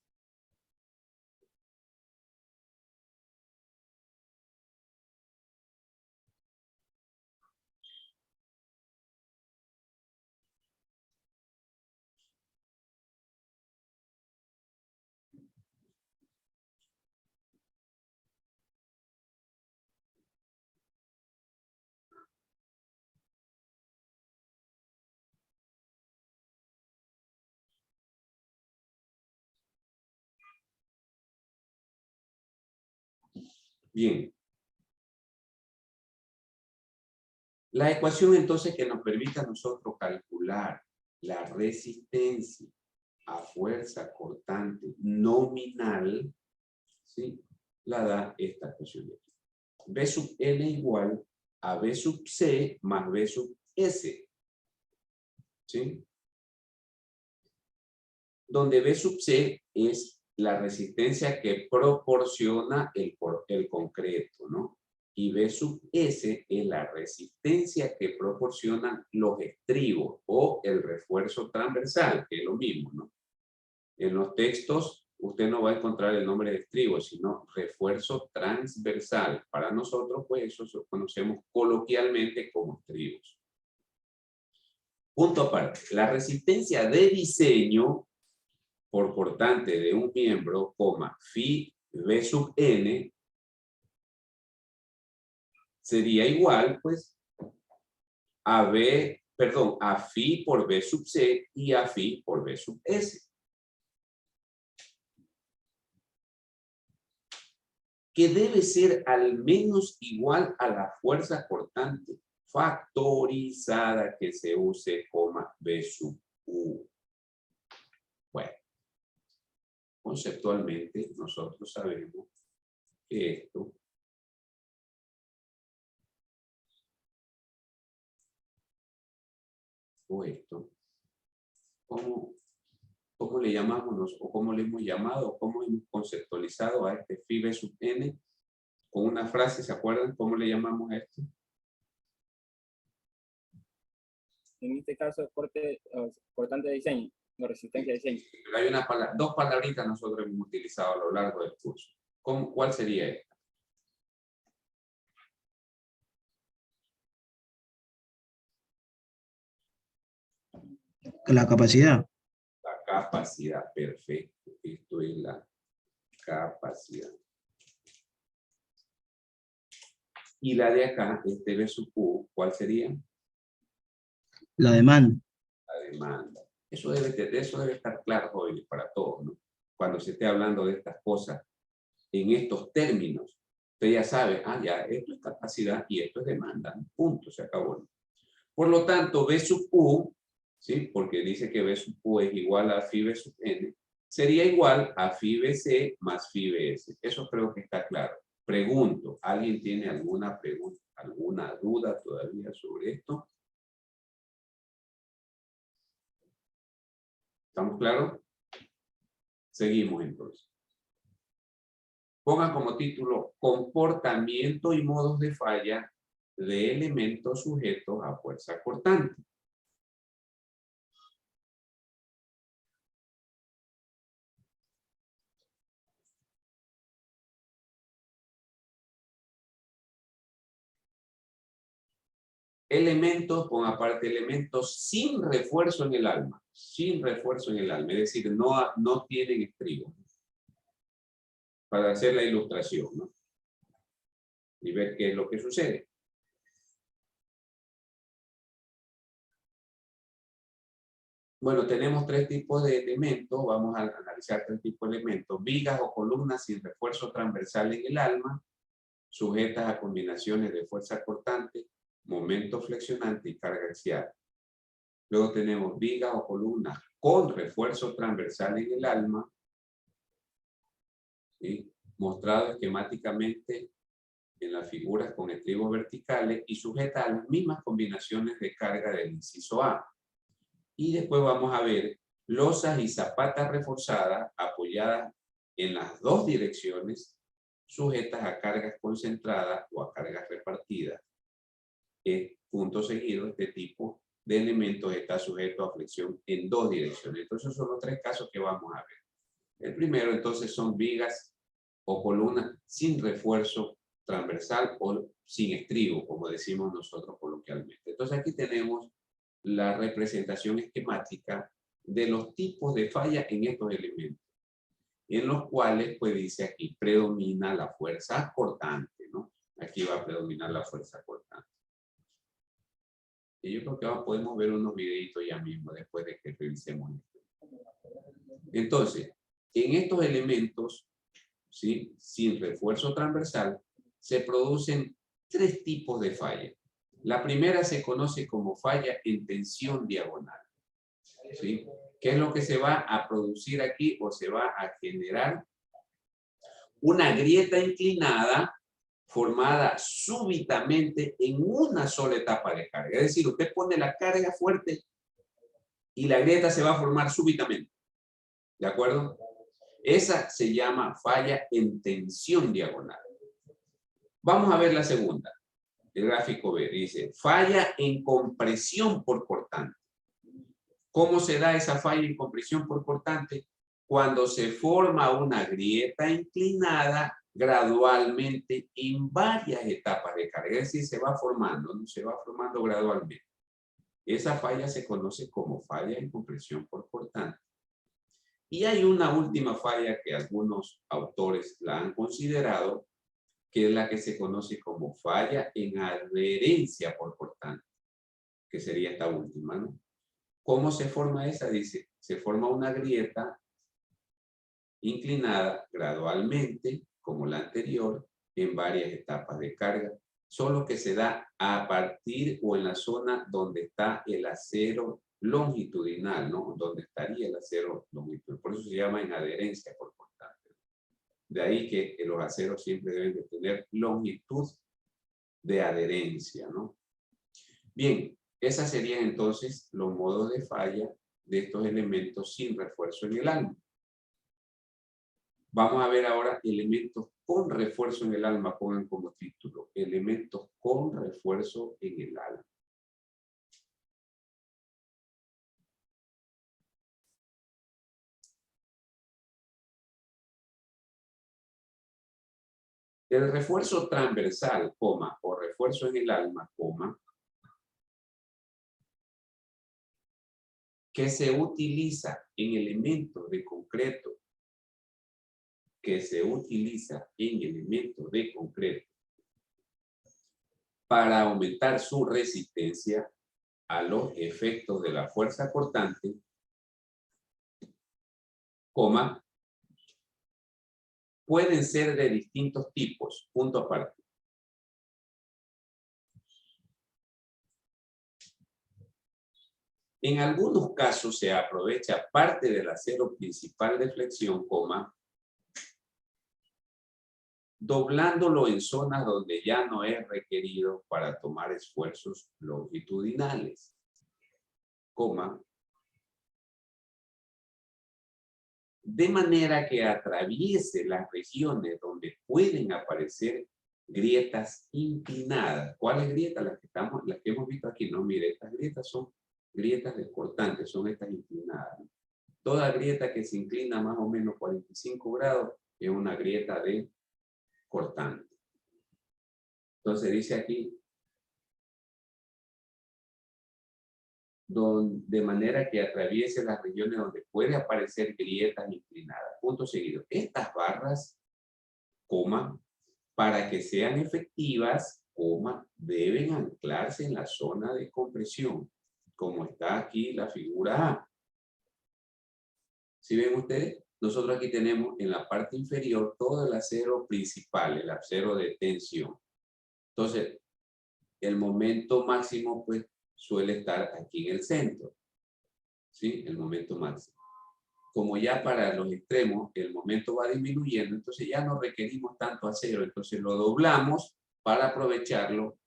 Bien. La ecuación entonces que nos permite a nosotros calcular la resistencia a fuerza cortante nominal, ¿sí? La da esta ecuación de aquí. B sub N igual a B sub C más B sub S. ¿Sí? Donde B sub C es la resistencia que proporciona el concreto, ¿no? Y B sub S es la resistencia que proporcionan los estribos o el refuerzo transversal, que es lo mismo, ¿no? En los textos usted no va a encontrar el nombre de estribo, sino refuerzo transversal. Para nosotros, pues eso lo conocemos coloquialmente como estribos. Punto aparte, la resistencia de diseño por cortante de un miembro, phi B sub N, sería igual, pues, a phi por B sub C y a phi por B sub S. Que debe ser al menos igual a la fuerza cortante factorizada que se use, B sub U. Bueno, conceptualmente nosotros sabemos que esto o esto, ¿cómo le llamamos o cómo le hemos llamado, cómo hemos conceptualizado a este phi B sub N? Con una frase, ¿se acuerdan cómo le llamamos a esto? En este caso, cortante de diseño, no resistencia de diseño. Pero hay dos palabritas nosotros hemos utilizado a lo largo del curso. ¿Cuál sería esta? La capacidad. La capacidad, perfecto. Esto es la capacidad. Y la de acá, este B sub Q, ¿cuál sería? La demanda. La demanda. Eso debe estar claro, jóvenes, para todos, ¿no? Cuando se esté hablando de estas cosas, en estos términos, usted ya sabe, ya, esto es capacidad y esto es demanda. Punto, se acabó. Por lo tanto, B sub U, ¿sí? Porque dice que B sub U es igual a phi B sub N, sería igual a phi BC más phi BS. Eso creo que está claro. Pregunto, ¿alguien tiene alguna pregunta, alguna duda todavía sobre esto? ¿Estamos claros? Seguimos entonces. Pongan como título comportamiento y modos de falla de elementos sujetos a fuerza cortante. Elementos, pon aparte elementos sin refuerzo en el alma. Sin refuerzo en el alma. Es decir, no tienen estribo. Para hacer la ilustración, ¿no? Y ver qué es lo que sucede. Bueno, tenemos tres tipos de elementos. Vamos a analizar tres tipos de elementos. Vigas o columnas sin refuerzo transversal en el alma, sujetas a combinaciones de fuerza cortante, momento flexionante y carga axial. Luego tenemos vigas o columnas con refuerzo transversal en el alma, ¿sí? Mostrado esquemáticamente en las figuras con estribos verticales y sujetas a las mismas combinaciones de carga del inciso A. Y después vamos a ver losas y zapatas reforzadas apoyadas en las dos direcciones, sujetas a cargas concentradas o a cargas repartidas. Punto seguido, este tipo de elementos está sujeto a flexión en dos direcciones. Entonces son los tres casos que vamos a ver. El primero entonces son vigas o columnas sin refuerzo transversal o sin estribo, como decimos nosotros coloquialmente. Entonces aquí tenemos la representación esquemática de los tipos de falla en estos elementos, en los cuales, pues dice aquí, predomina la fuerza cortante, ¿no? Aquí va a predominar la fuerza cortante. Y yo creo que podemos ver unos videitos ya mismo después de que revisemos esto. Entonces, en estos elementos, ¿sí?, sin refuerzo transversal, se producen tres tipos de falla. La primera se conoce como falla en tensión diagonal, ¿sí? ¿Qué es lo que se va a producir aquí o se va a generar? Una grieta inclinada formada súbitamente en una sola etapa de carga. Es decir, usted pone la carga fuerte y la grieta se va a formar súbitamente. ¿De acuerdo? Esa se llama falla en tensión diagonal. Vamos a ver la segunda. El gráfico B dice falla en compresión por cortante. ¿Cómo se da esa falla en compresión por cortante? Cuando se forma una grieta inclinada gradualmente en varias etapas de carga. Es decir, se va formando, ¿no? Se va formando gradualmente. Esa falla se conoce como falla en compresión por cortante. Y hay una última falla que algunos autores la han considerado, que es la que se conoce como falla en adherencia por cortante, que sería esta última, ¿no? ¿Cómo se forma esa? Dice, se forma una grieta inclinada gradualmente, como la anterior, en varias etapas de carga, solo que se da a partir o en la zona donde está el acero longitudinal, ¿no? Donde estaría el acero longitudinal. Por eso se llama en adherencia por cortante. De ahí que los aceros siempre deben de tener longitud de adherencia, ¿no? Bien, esas serían entonces los modos de falla de estos elementos sin refuerzo en el alma. Vamos a ver ahora elementos con refuerzo en el alma. Pongan como título, elementos con refuerzo en el alma. El refuerzo transversal, coma, o refuerzo en el alma, coma, que se utiliza en elementos de concreto, para aumentar su resistencia a los efectos de la fuerza cortante, coma, pueden ser de distintos tipos, punto aparte. En algunos casos se aprovecha parte del acero principal de flexión, coma, doblándolo en zonas donde ya no es requerido para tomar esfuerzos longitudinales, coma, de manera que atraviese las regiones donde pueden aparecer grietas inclinadas. ¿Cuáles grietas? Las que hemos visto aquí. No, mire, estas grietas son grietas descortantes, son estas inclinadas. Toda grieta que se inclina más o menos 45 grados es una grieta de cortante. Entonces dice aquí, de manera que atraviese las regiones donde puede aparecer grietas inclinadas. Punto seguido. Estas barras, coma, para que sean efectivas, coma, deben anclarse en la zona de compresión, como está aquí la figura A. ¿Sí ven ustedes? Nosotros aquí tenemos en la parte inferior todo el acero principal, el acero de tensión. Entonces, el momento máximo, pues, suele estar aquí en el centro. ¿Sí? El momento máximo. Como ya para los extremos el momento va disminuyendo, entonces ya no requerimos tanto acero, entonces lo doblamos para aprovecharlo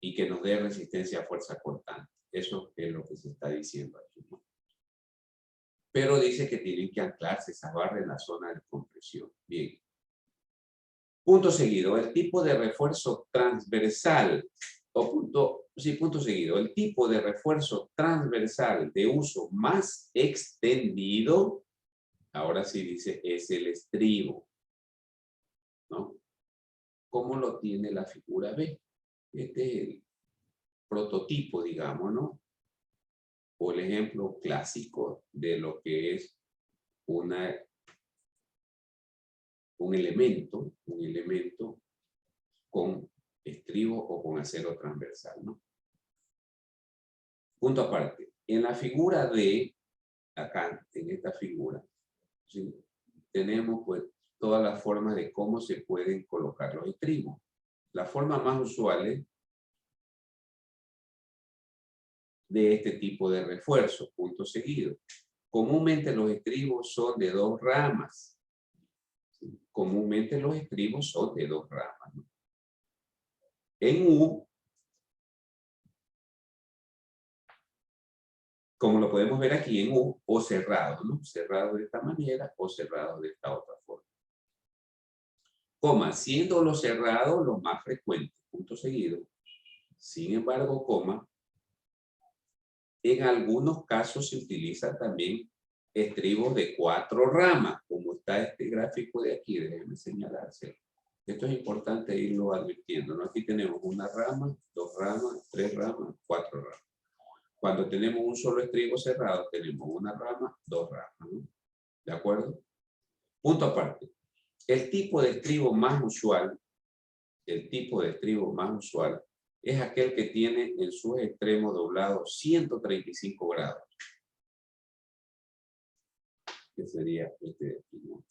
y que nos dé resistencia a fuerza cortante. Eso es lo que se está diciendo aquí, ¿no? Pero dice que tienen que anclarse esas barras en la zona de compresión. Bien. Punto seguido, el tipo de refuerzo transversal, punto seguido, el tipo de refuerzo transversal de uso más extendido, ahora sí dice, es el estribo, ¿no? ¿Cómo lo tiene la figura B? Este es el prototipo, digamos, ¿no? O el ejemplo clásico de lo que es un elemento con estribo o con acero transversal, ¿no? Punto aparte. En la figura D, acá, en esta figura, ¿sí? Tenemos pues todas las formas de cómo se pueden colocar los estribos. La forma más usual es de este tipo de refuerzo, punto seguido. Comúnmente los estribos son de 2 ramas. ¿Sí? Comúnmente los estribos son de 2 ramas, ¿no? En U, como lo podemos ver aquí en U, o cerrado, ¿no? Cerrado de esta manera o cerrado de esta otra forma. Coma, siendo lo cerrado lo más frecuente, punto seguido. Sin embargo, coma, en algunos casos se utiliza también estribos de 4 ramas, como está este gráfico de aquí, déjenme señalárselo. Esto es importante irlo advirtiendo, ¿no? Aquí tenemos 1 rama, 2 ramas, 3 ramas, 4 ramas. Cuando tenemos un solo estribo cerrado, tenemos 1 rama, 2 ramas, ¿no? ¿De acuerdo? Punto aparte. El tipo de estribo más usual, es aquel que tiene en sus extremos doblados 135 grados. Que sería este de aquí, ¿no?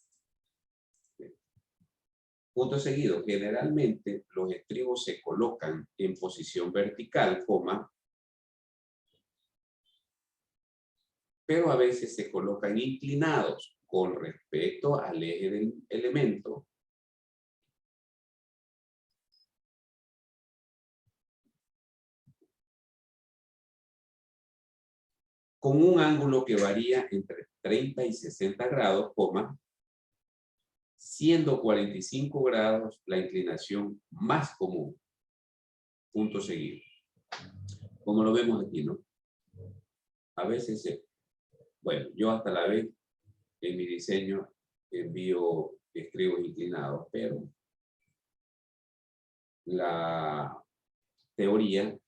Punto seguido. Generalmente los estribos se colocan en posición vertical, coma, pero a veces se colocan inclinados con respecto al eje del elemento. Con un ángulo que varía entre 30 y 60 grados, coma, siendo 45 grados la inclinación más común. Punto seguido. Como lo vemos aquí, ¿no? A veces, bueno, yo hasta la vez en mi diseño envío estribos inclinados, pero la teoría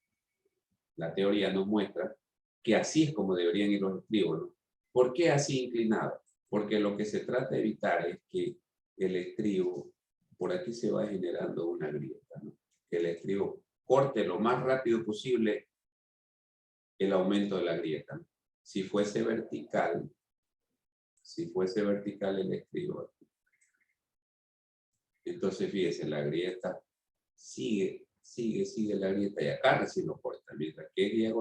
nos muestra que así es como deberían ir los estribos, ¿no? ¿Por qué así inclinados? Porque lo que se trata de evitar es que el estribo, por aquí se va generando una grieta, ¿no? Que el estribo corte lo más rápido posible el aumento de la grieta, ¿no? Si fuese vertical el estribo, entonces fíjese, la grieta sigue la grieta y acá recién lo corta, mientras que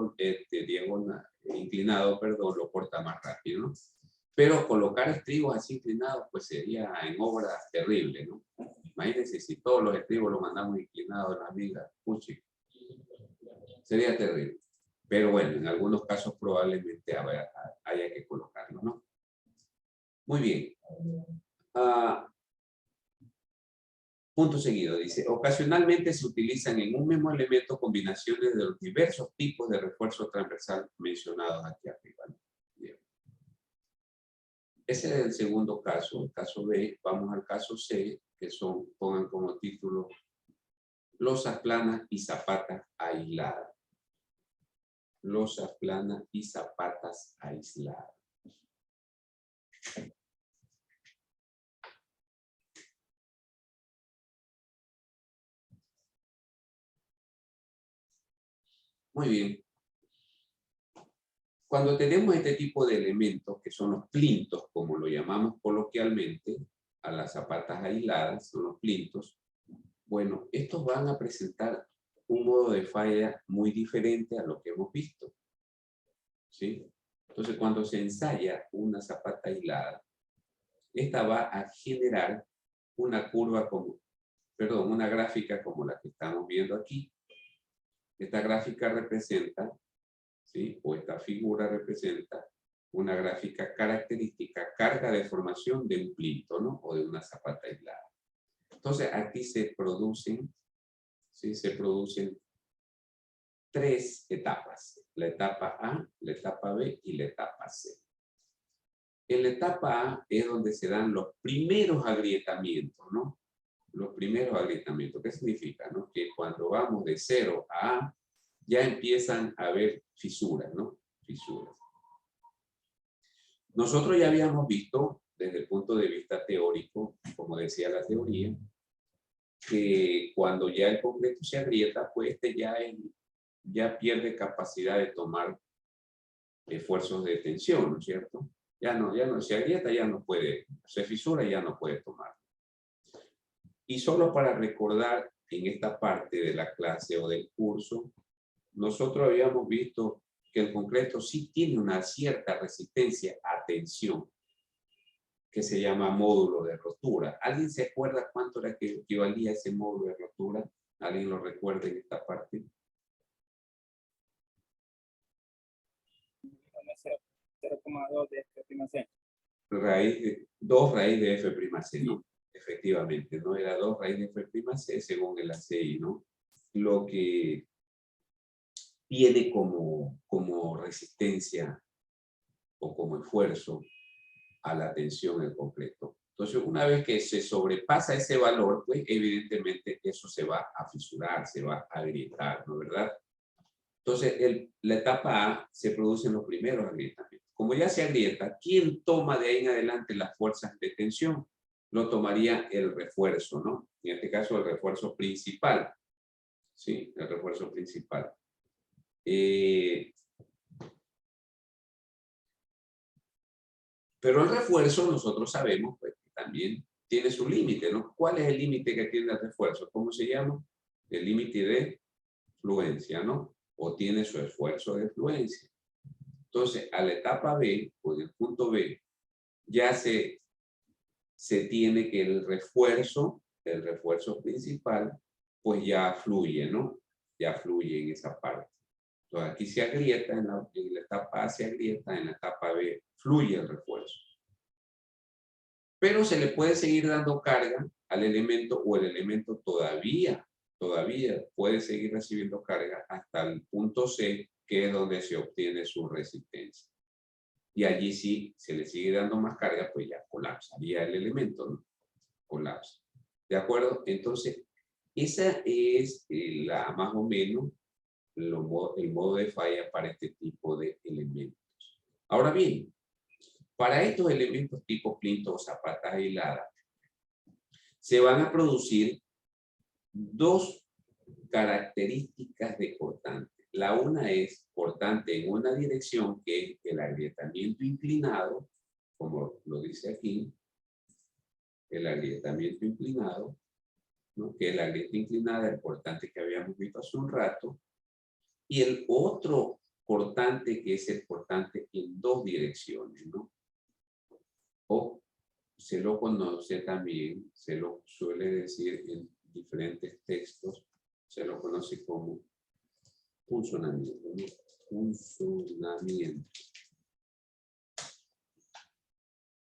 inclinado, perdón, lo corta más rápido, ¿no? Pero colocar estribos así inclinados, pues sería en obra terrible, ¿no? Imagínense si todos los estribos los mandamos inclinados a la viga, puchi, sería terrible. Pero bueno, en algunos casos probablemente haya que colocarlo, ¿no? Muy bien. Punto seguido, dice, ocasionalmente se utilizan en un mismo elemento combinaciones de los diversos tipos de refuerzo transversal mencionados aquí arriba. Bien. Ese es el segundo caso, el caso B. Vamos al caso C, que son, pongan como título, losas planas y zapatas aisladas. Losas planas y zapatas aisladas. Muy bien. Cuando tenemos este tipo de elementos, que son los plintos, como lo llamamos coloquialmente, a las zapatas aisladas, son los plintos, bueno, estos van a presentar un modo de falla muy diferente a lo que hemos visto, ¿sí? Entonces, cuando se ensaya una zapata aislada, esta va a generar una una gráfica como la que estamos viendo aquí. Esta gráfica representa ¿sí? O esta figura representa una gráfica característica, carga de formación de un plinto, ¿no? O de una zapata aislada. Entonces, aquí se producen, ¿sí? Se producen 3 etapas. La etapa A, la etapa B y la etapa C. En la etapa A es donde se dan los primeros agrietamientos, ¿no? Los primeros agrietamientos. ¿Qué significa? ¿No? Que cuando vamos de 0 a A, ya empiezan a haber fisuras, ¿no? Fisuras. Nosotros ya habíamos visto, desde el punto de vista teórico, como decía la teoría, que cuando ya el concreto se agrieta, pues este ya pierde capacidad de tomar esfuerzos de tensión, ¿no es cierto? Ya no se agrieta, ya no puede, se fisura y ya no puede tomar. Y solo para recordar en esta parte de la clase o del curso, nosotros habíamos visto que el concreto sí tiene una cierta resistencia a tensión, que se llama módulo de rotura. ¿Alguien se acuerda cuánto era que equivalía ese módulo de rotura? ¿Alguien lo recuerda en esta parte? 0,2 de F'(C). 2 raíz de F'(C), ¿no? Efectivamente, ¿no? Era 2 raíz de F'(C) según el ACI, ¿no? Lo que tiene como resistencia o como esfuerzo a la tensión el concreto. Entonces, una vez que se sobrepasa ese valor, pues evidentemente eso se va a fisurar, se va a agrietar, ¿no? ¿Verdad? Entonces, la etapa A se producen los primeros agrietamientos. Como ya se agrieta, ¿quién toma de ahí en adelante las fuerzas de tensión? Lo tomaría el refuerzo, ¿no? En este caso, el refuerzo principal. ¿Sí? El refuerzo principal. Pero el refuerzo, nosotros sabemos, pues, que también tiene su límite, ¿no? ¿Cuál es el límite que tiene el refuerzo? ¿Cómo se llama? El límite de fluencia, ¿no? O tiene su esfuerzo de fluencia. Entonces, a la etapa B, o en el punto B, ya se tiene que el refuerzo principal, pues ya fluye, ¿no? Ya fluye en esa parte. Entonces, aquí se agrieta, en la etapa A se agrieta, en la etapa B fluye el refuerzo. Pero se le puede seguir dando carga al elemento, o el elemento todavía puede seguir recibiendo carga hasta el punto C, que es donde se obtiene su resistencia. Y allí sí se le sigue dando más carga, pues ya colapsaría el elemento, ¿no? Colapsa. ¿De acuerdo? Entonces, esa es más o menos el modo de falla para este tipo de elementos. Ahora bien, para estos elementos tipo plinto o zapata aislada, se van a producir 2 características de cortante. La una es cortante en una dirección, que es el agrietamiento inclinado, como lo dice aquí, el agrietamiento inclinado, ¿no? Que la grieta inclinada, el cortante que habíamos visto hace un rato, y el otro cortante que es el cortante en 2 direcciones, ¿no? O se lo conoce también, se lo suele decir en diferentes textos, se lo conoce como punzonamiento, ¿no? Punzonamiento.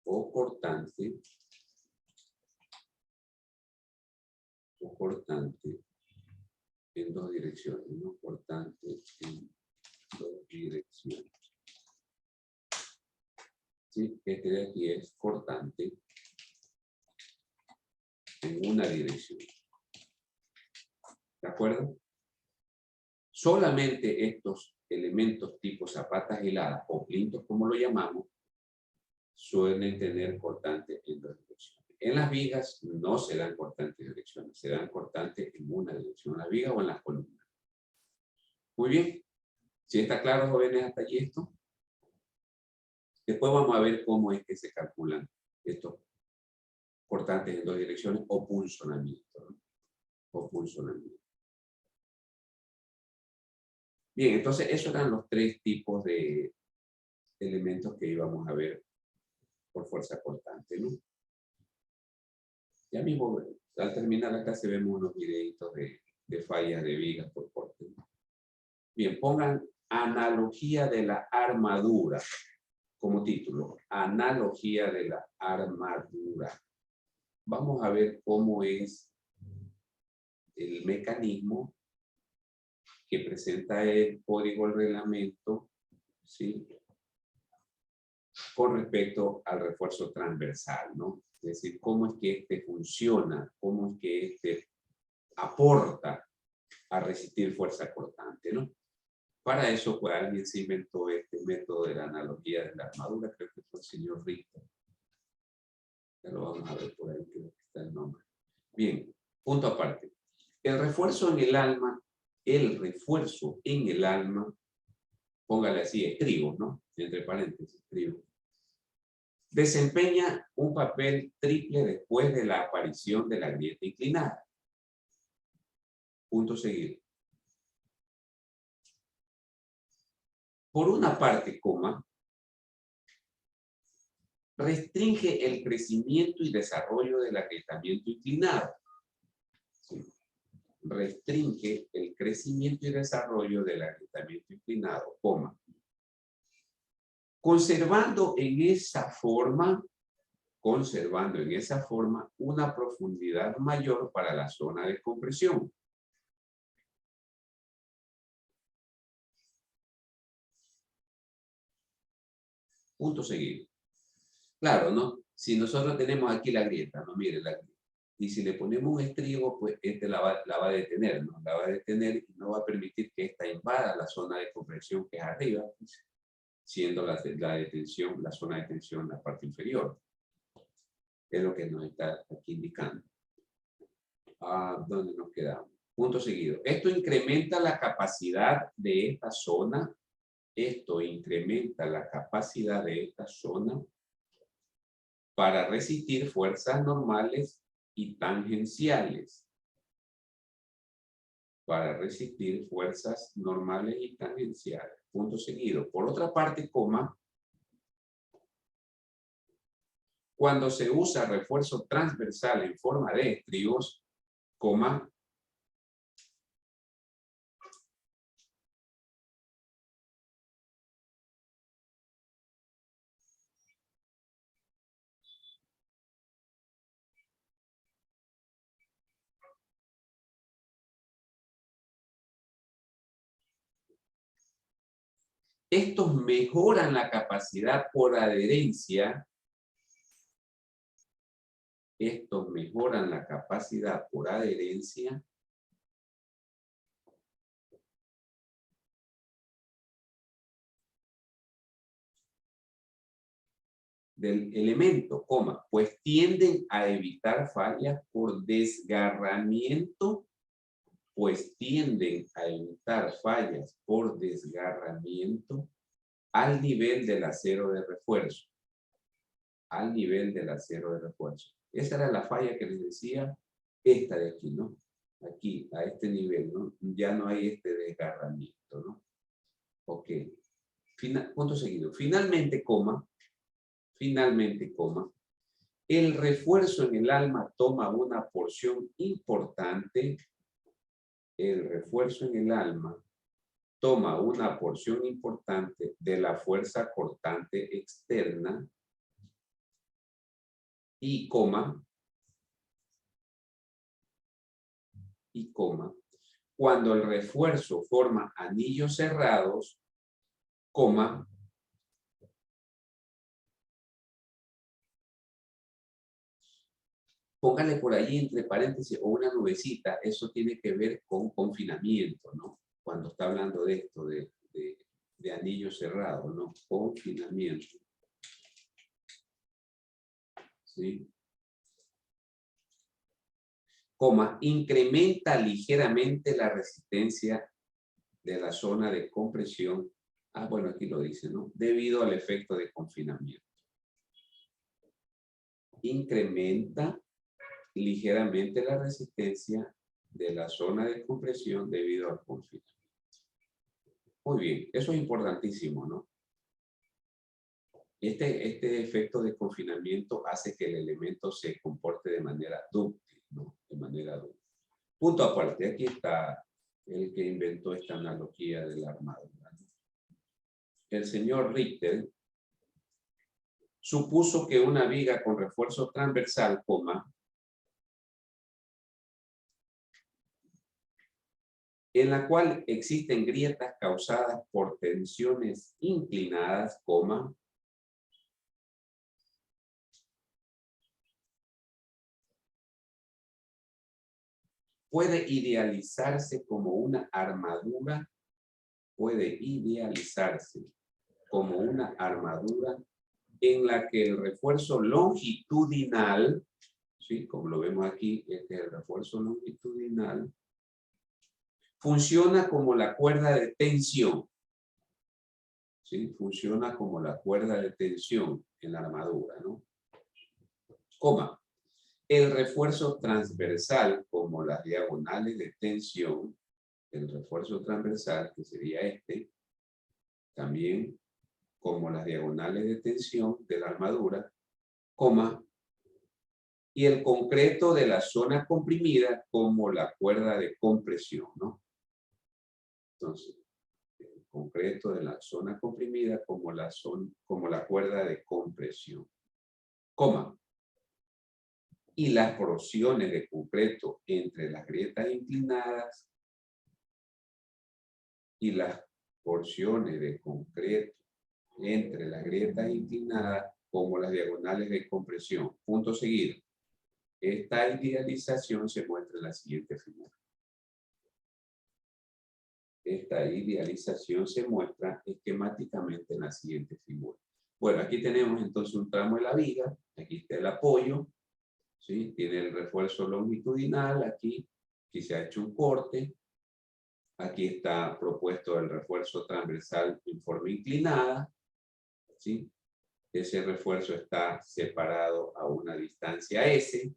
O cortante en 2 direcciones, ¿no? Cortante en 2 direcciones. ¿Sí? Este de aquí es cortante en una dirección. ¿De acuerdo? Solamente estos elementos tipo zapatas hiladas o plintos, como lo llamamos, suelen tener cortante en 2 direcciones. En las vigas no se dan cortantes en direcciones, se dan cortantes en una dirección, en las vigas o en las columnas. Muy bien. ¿Sí está claro, jóvenes, hasta allí esto? Después vamos a ver cómo es que se calculan estos cortantes en 2 direcciones o punzonamiento, ¿no? O punzonamiento. Bien, entonces esos eran los 3 tipos de elementos que íbamos a ver por fuerza cortante, ¿no? Ya mismo, al terminar la clase, vemos unos videitos de fallas de vigas por corte. Bien, pongan Analogía de la armadura. Como título, analogía de la armadura. Vamos a ver cómo es el mecanismo que presenta el código, el reglamento, ¿sí? Con respecto al refuerzo transversal, ¿no? Es decir, cómo es que este funciona, cómo es que este aporta a resistir fuerza cortante, ¿no? Para eso, pues alguien se inventó este método de la analogía de la armadura, creo que fue el señor Richter. Ya lo vamos a ver por ahí, creo que está el nombre. Bien, punto aparte. El refuerzo en el alma, póngale así, estribo, ¿no? Entre paréntesis, estribo. Desempeña un papel triple después de la aparición de la grieta inclinada. Punto seguido. Por una parte, coma, restringe el crecimiento y desarrollo del agrietamiento inclinado. Sí. Restringe el crecimiento y desarrollo del agrietamiento inclinado, coma. Conservando en esa forma una profundidad mayor para la zona de compresión. Punto seguido. Claro, ¿no? Si nosotros tenemos aquí la grieta, ¿no? Miren la grieta. Y si le ponemos un estribo, pues este la va a detener, ¿no? La va a detener y no va a permitir que esta invada la zona de compresión que es arriba, pues, siendo la detención, la zona de tensión, la parte inferior. Es lo que nos está aquí indicando. ¿Dónde nos quedamos? Punto seguido. Esto incrementa la capacidad de esta zona. Esto incrementa la capacidad de esta zona para resistir fuerzas normales y tangenciales. Para resistir fuerzas normales y tangenciales. Punto seguido. Por otra parte, coma, cuando se usa refuerzo transversal en forma de estribos, coma, estos mejoran la capacidad por adherencia. Estos mejoran la capacidad por adherencia del elemento, coma, pues tienden a evitar fallas por desgarramiento, al nivel del acero de refuerzo. Al nivel del acero de refuerzo. Esa era la falla que les decía, esta de aquí, ¿no? Aquí, a este nivel, ¿no? Ya no hay este desgarramiento, ¿no? Ok. Punto seguido. Finalmente, coma, el refuerzo en el alma toma una porción importante. El refuerzo en el alma toma una porción importante de la fuerza cortante externa y coma, cuando el refuerzo forma anillos cerrados, coma, póngale por ahí entre paréntesis o una nubecita, eso tiene que ver con confinamiento, ¿no? Cuando está hablando de esto, de anillos cerrados, ¿no? Confinamiento. ¿Sí? Coma, incrementa ligeramente la resistencia de la zona de compresión. Bueno, aquí lo dice, ¿no? Debido al efecto de confinamiento. Incrementa ligeramente la resistencia de la zona de compresión debido al confinamiento. Muy bien, eso es importantísimo, ¿no? Este efecto de confinamiento hace que el elemento se comporte de manera dúctil, ¿no? De manera dúctil. Punto aparte, aquí está el que inventó esta analogía de la armadura, ¿no? el señor Richter supuso que una viga con refuerzo transversal, coma, en la cual existen grietas causadas por tensiones inclinadas, coma, puede idealizarse como una armadura, en la que el refuerzo longitudinal, ¿sí? Como lo vemos aquí, este es el refuerzo longitudinal, funciona como la cuerda de tensión. ¿Sí? Funciona como la cuerda de tensión en la armadura, ¿no? Coma. El refuerzo transversal, como las diagonales de tensión, el refuerzo transversal, que sería este, también como las diagonales de tensión de la armadura, coma, y el concreto de la zona comprimida como la cuerda de compresión, ¿no? Entonces, el concreto de la zona comprimida como la cuerda de compresión, coma, y las porciones de concreto entre las grietas inclinadas y las porciones de concreto entre las grietas inclinadas como las diagonales de compresión. Punto seguido. Esta idealización se muestra en la siguiente figura. Esta idealización se muestra esquemáticamente en la siguiente figura. Bueno, aquí tenemos entonces un tramo de la viga. Aquí está el apoyo. ¿Sí? Tiene el refuerzo longitudinal. Aquí se ha hecho un corte. Aquí está propuesto el refuerzo transversal en forma inclinada. ¿Sí? Ese refuerzo está separado a una distancia S.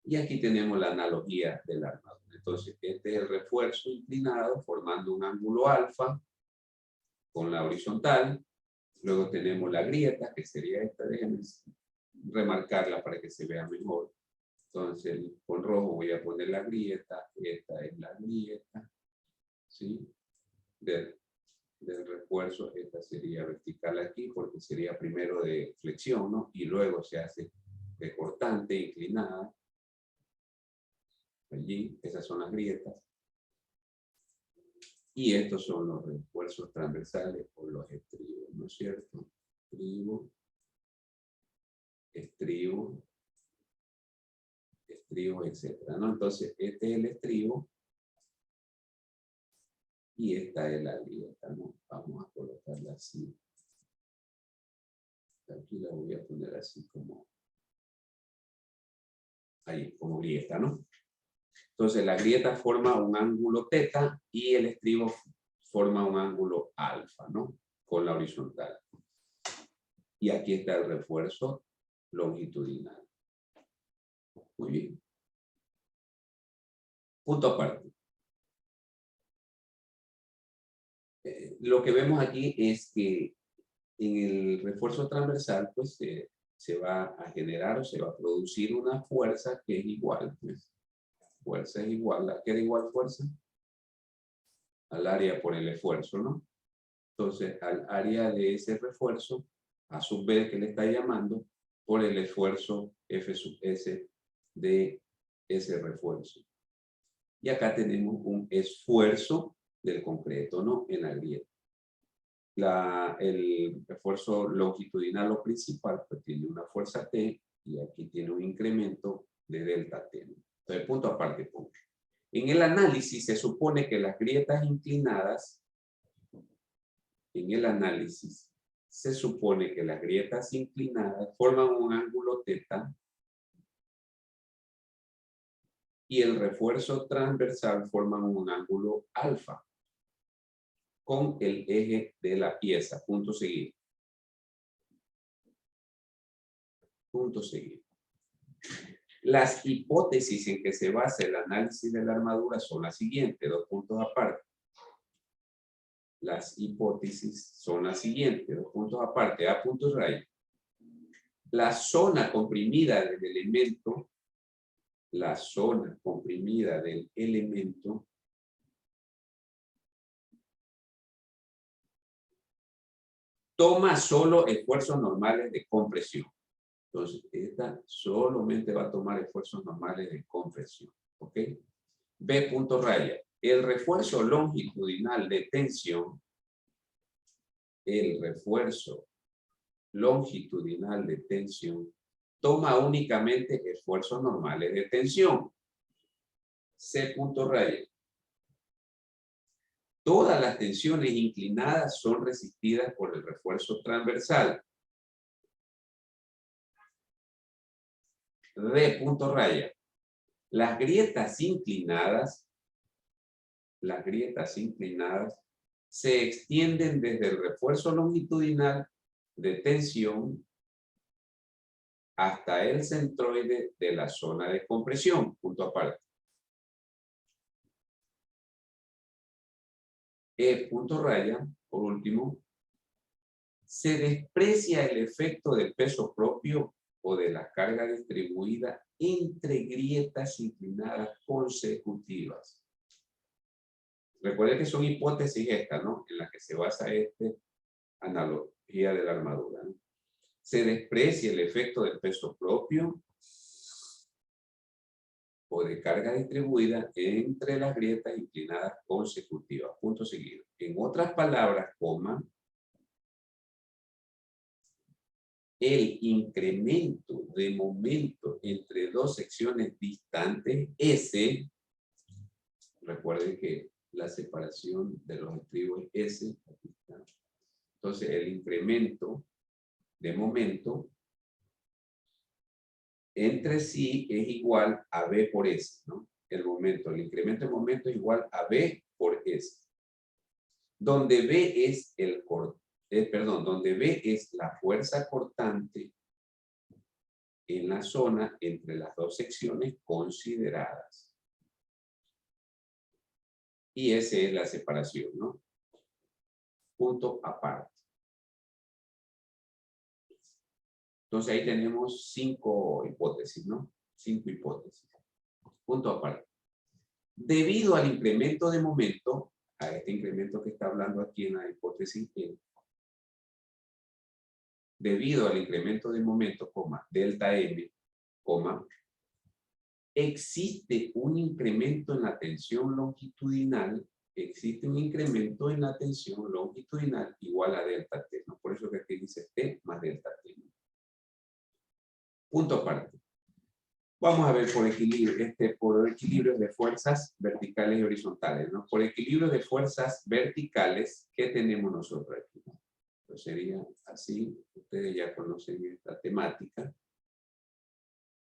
Y aquí tenemos la analogía del armadura. Entonces, este es el refuerzo inclinado formando un ángulo alfa con la horizontal. Luego tenemos la grieta, que sería esta. Déjenme remarcarla para que se vea mejor. Entonces, con rojo voy a poner la grieta. Esta es la grieta, ¿sí? Del refuerzo. Esta sería vertical aquí porque sería primero de flexión, ¿no? Y luego se hace de cortante, inclinada. Allí, esas son las grietas. Y estos son los refuerzos transversales o los estribos, ¿no es cierto? Estribo, estribo, estribo, etcétera, ¿no? Entonces, este es el estribo y esta es la grieta, ¿no? Vamos a colocarla así. Aquí la voy a poner así como ahí, como grieta, ¿no? Entonces, la grieta forma un ángulo teta y el estribo forma un ángulo alfa, ¿no? Con la horizontal. Y aquí está el refuerzo longitudinal. Muy bien. Punto aparte. Lo que vemos aquí es que en el refuerzo transversal, pues se va a generar o se va a producir una fuerza que es igual, pues. Fuerza es igual, ¿a qué era igual fuerza? Al área por el esfuerzo, ¿no? Entonces, al área de ese refuerzo, a su vez que le está llamando, por el esfuerzo F sub S de ese refuerzo. Y acá tenemos un esfuerzo del concreto, ¿no? En la grieta. El refuerzo longitudinal o principal pues tiene una fuerza T y aquí tiene un incremento de delta T. Entonces, punto aparte. Punto. En el análisis se supone que las grietas inclinadas, forman un ángulo teta y el refuerzo transversal forman un ángulo alfa con el eje de la pieza. Punto seguido. Punto seguido. Las hipótesis en que se basa el análisis de la armadura son las siguientes, dos puntos aparte. Las hipótesis son las siguientes, dos puntos aparte, A puntos raíz. La zona comprimida del elemento, toma solo esfuerzos normales de compresión. Entonces, esta solamente va a tomar esfuerzos normales de compresión. ¿Ok? B punto raya. El refuerzo longitudinal de tensión, toma únicamente esfuerzos normales de tensión. C punto raya. Todas las tensiones inclinadas son resistidas por el refuerzo transversal. D punto raya. Las grietas inclinadas se extienden desde el refuerzo longitudinal de tensión hasta el centroide de la zona de compresión, punto aparte. E punto raya, por último, se desprecia el efecto del peso propio o de la carga distribuida entre grietas inclinadas consecutivas. Recuerden que son hipótesis estas, ¿no? En las que se basa esta analogía de la armadura, ¿no? Se desprecia el efecto del peso propio o de carga distribuida entre las grietas inclinadas consecutivas. Punto seguido. En otras palabras, coma, el incremento de momento entre dos secciones distantes, S, recuerden que la separación de los estribos es S, aquí está. Entonces el incremento de momento entre sí es igual a B por S, ¿no? El incremento de momento es igual a B por S. Donde B es donde B es la fuerza cortante en la zona entre las dos secciones consideradas. Y esa es la separación, ¿no? Punto aparte. Entonces ahí tenemos 5 hipótesis, ¿no? 5 hipótesis. Punto aparte. Debido al incremento de momento, a este incremento que está hablando aquí en la hipótesis E, debido al incremento de momento, delta M, existe un incremento en la tensión longitudinal, igual a delta T, ¿no? Por eso que aquí dice T más delta T, ¿no? Punto aparte. Vamos a ver por equilibrio de fuerzas verticales y horizontales, ¿no? Por equilibrio de fuerzas verticales, ¿qué tenemos nosotros aquí? Pues sería así, ustedes ya conocen esta temática,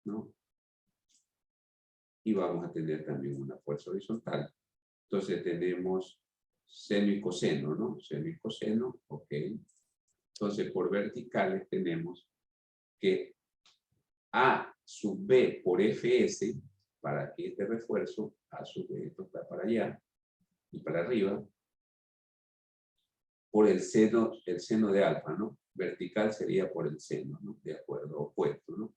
¿no? Y vamos a tener también una fuerza horizontal. Entonces tenemos seno y coseno, ¿no? Seno y coseno, ok. Entonces por verticales tenemos que A sub B por Fs, para que este refuerzo, A sub B, esto está para allá y para arriba, por el seno de alfa, ¿no? Vertical sería por el seno, ¿no? De acuerdo, opuesto, ¿no?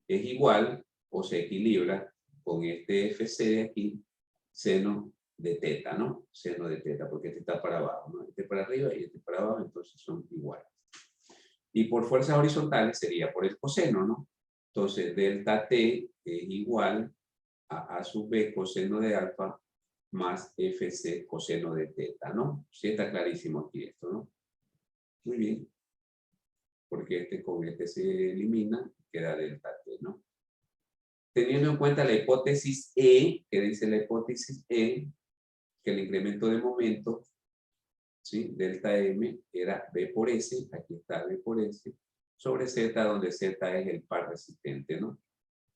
Es igual o se equilibra con este Fc de aquí, seno de teta, ¿no? Seno de teta, porque este está para abajo, ¿no? Este para arriba y este para abajo, entonces son iguales. Y por fuerzas horizontales sería por el coseno, ¿no? Entonces, delta T es igual a A sub B coseno de alfa más Fc coseno de teta, ¿no? Sí está clarísimo aquí esto, ¿no? Muy bien. Porque con este se elimina, queda delta T, ¿no? Teniendo en cuenta la hipótesis E, que dice la hipótesis E, que el incremento de momento, ¿sí? Delta M era B por S, aquí está B por S, sobre Z, donde Z es el par resistente, ¿no?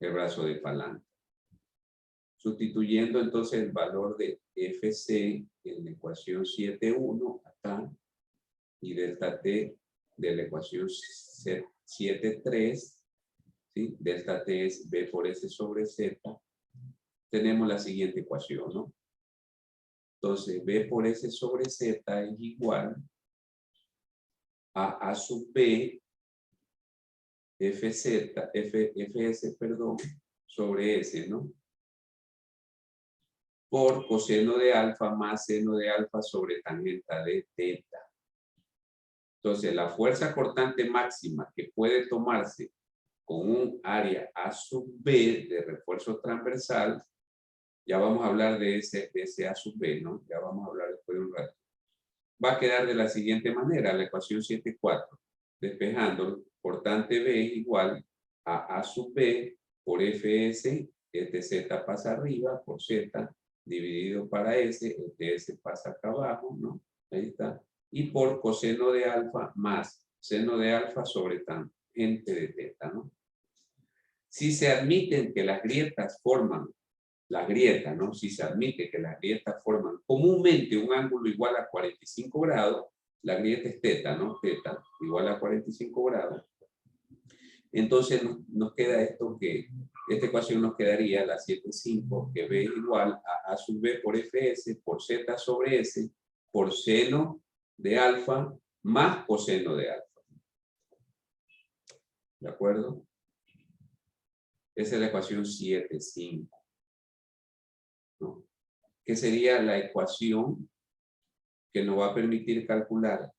El brazo de palanca. Sustituyendo entonces el valor de Fc en la ecuación 7.1 acá, y delta T de la ecuación 7.3, ¿sí? Delta T es B por S sobre Z, tenemos la siguiente ecuación, ¿no? Entonces, B por S sobre Z es igual a A sub B Fs, perdón, sobre S, ¿no? Por coseno de alfa más seno de alfa sobre tangenta de teta. Entonces, la fuerza cortante máxima que puede tomarse con un área A sub B de refuerzo transversal, ya vamos a hablar de ese A sub B, ¿no? Ya vamos a hablar después de un rato. Va a quedar de la siguiente manera, la ecuación 7.4. Despejando, cortante B igual a A sub B por Fs, este Z pasa arriba por Z, dividido para S, este S pasa acá abajo, ¿no? Ahí está. Y por coseno de alfa más seno de alfa sobre tangente de teta, ¿no? Si se admiten que las grietas forman, ¿no? Si se admite que las grietas forman comúnmente un ángulo igual a 45 grados, la grieta es teta, ¿no? Teta igual a 45 grados. Entonces nos queda esto que, esta ecuación nos quedaría la 7.5, que B es igual a sub B por Fs por Z sobre S por seno de alfa más coseno de alfa. ¿De acuerdo? Esa es la ecuación 7.5. ¿No? Que sería la ecuación que nos va a permitir calcular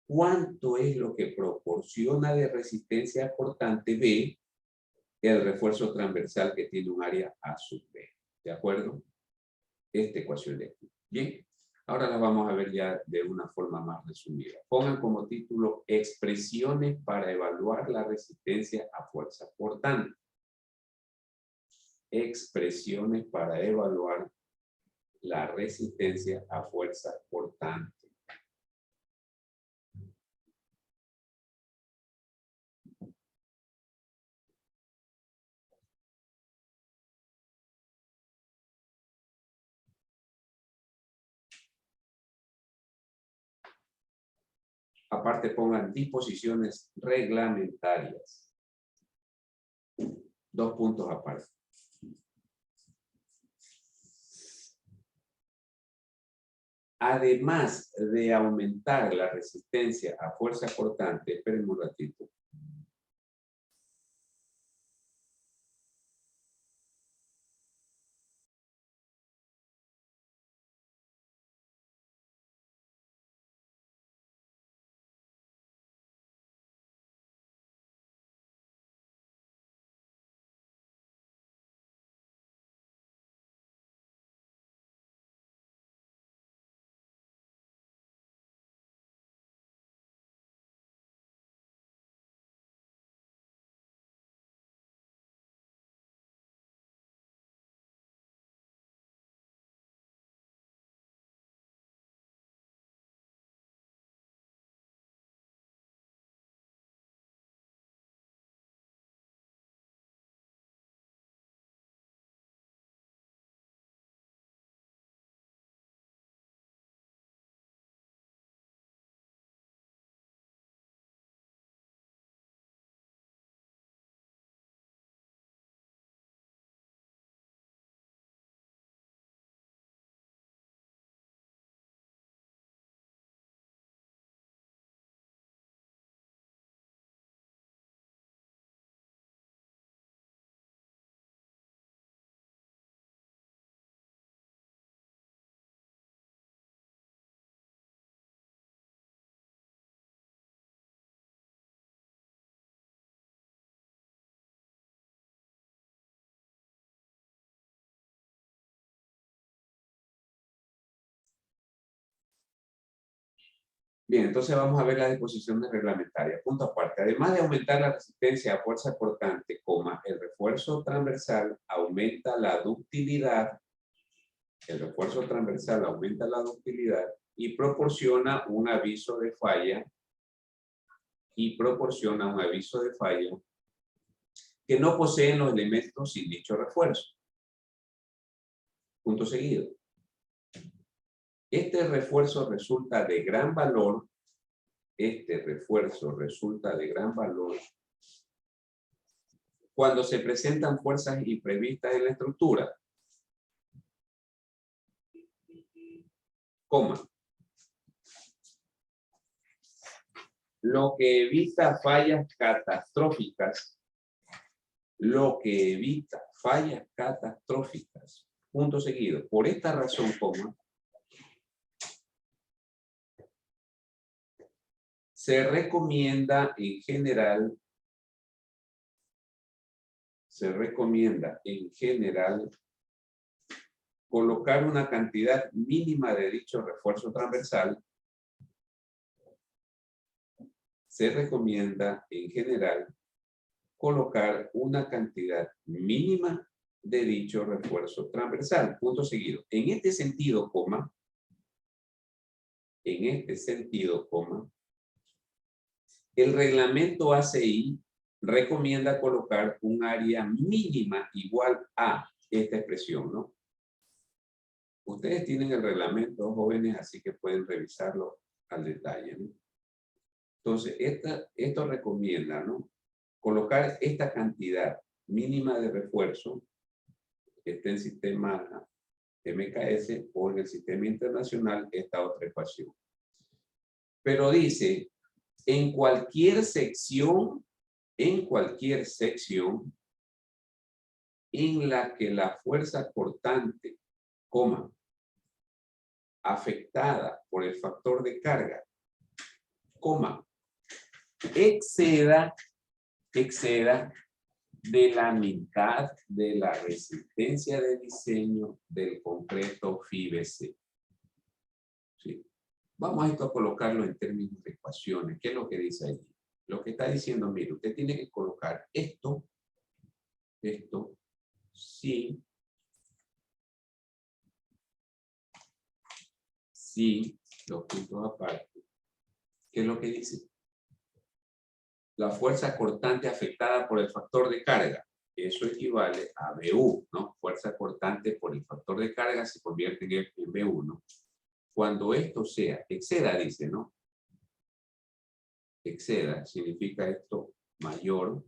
cuánto es lo que proporciona de resistencia cortante B el refuerzo transversal que tiene un área A sub B. ¿De acuerdo? Esta ecuación de aquí. Bien, ahora la vamos a ver ya de una forma más resumida. Pongan como título expresiones para evaluar la resistencia a fuerza cortante. Expresiones para evaluar la resistencia a fuerza cortante. Aparte pongan disposiciones reglamentarias. 2 puntos aparte. Además de aumentar la resistencia a fuerza cortante, esperen un ratito. Bien, entonces vamos a ver las disposiciones reglamentarias. Punto aparte. Además de aumentar la resistencia a fuerza cortante, el refuerzo transversal aumenta la ductilidad. El refuerzo transversal aumenta la ductilidad y proporciona un aviso de falla. Que no poseen los elementos sin dicho refuerzo. Punto seguido. Este refuerzo resulta de gran valor. Cuando se presentan fuerzas imprevistas en la estructura. Coma. Lo que evita fallas catastróficas. Punto seguido. Por esta razón, coma, se recomienda en general colocar una cantidad mínima de dicho refuerzo transversal. Se recomienda en general colocar una cantidad mínima de dicho refuerzo transversal. Punto seguido. En este sentido, coma, el reglamento ACI recomienda colocar un área mínima igual a esta expresión, ¿no? Ustedes tienen el reglamento, jóvenes, así que pueden revisarlo al detalle, ¿no? Entonces, esto recomienda, ¿no? Colocar esta cantidad mínima de refuerzo que esté en el sistema MKS o en el sistema internacional, esta otra ecuación. Pero dice, en cualquier sección en la que la fuerza cortante, coma, afectada por el factor de carga, coma, exceda de la mitad de la resistencia de diseño del concreto FIBC. ¿Sí? Vamos a colocarlo en términos de ecuaciones. ¿Qué es lo que dice allí? Lo que está diciendo, mire, usted tiene que colocar esto, sí, los puntos aparte. ¿Qué es lo que dice? La fuerza cortante afectada por el factor de carga. Eso equivale a BU, ¿no? Fuerza cortante por el factor de carga se convierte en BU, ¿no? Cuando esto sea, exceda, dice, ¿no? Exceda, significa esto mayor.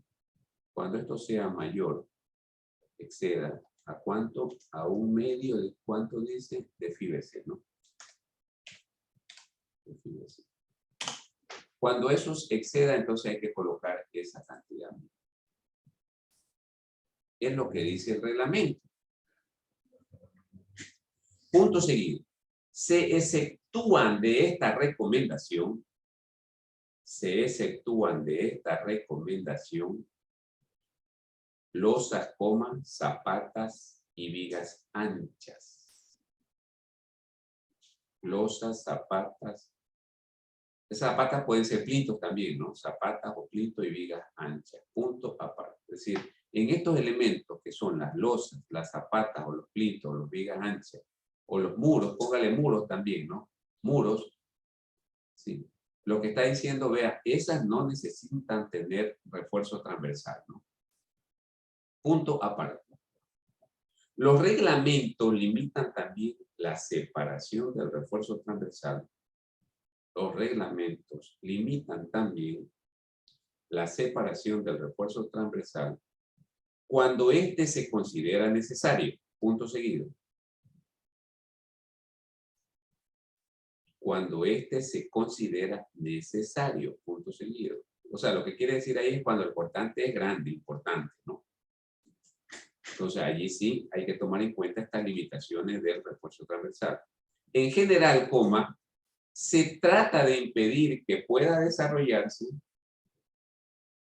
Cuando esto sea mayor, exceda, ¿a cuánto? A un medio de, ¿cuánto dice? De FIBC, ¿no? De FIBC. Cuando eso exceda, entonces hay que colocar esa cantidad. Es lo que dice el reglamento. Punto seguido. Se exceptúan de esta recomendación losas, comas, zapatas y vigas anchas. Losas, zapatas. Esas zapatas pueden ser plintos también, ¿no? Zapatas o plintos y vigas anchas. Punto aparte. Es decir, en estos elementos que son las losas, las zapatas o los plintos o las vigas anchas o los muros, póngale muros también, ¿no? Muros, ¿sí? Lo que está diciendo, vea, esas no necesitan tener refuerzo transversal, ¿no? Punto aparte. Los reglamentos limitan también la separación del refuerzo transversal. Los reglamentos limitan también la separación del refuerzo transversal cuando éste se considera necesario. Punto seguido. Cuando éste se considera necesario. Punto seguido. O sea, lo que quiere decir ahí es cuando el cortante es grande, importante, ¿no? Entonces, allí sí hay que tomar en cuenta estas limitaciones del refuerzo transversal. En general, coma, se trata de impedir que pueda desarrollarse.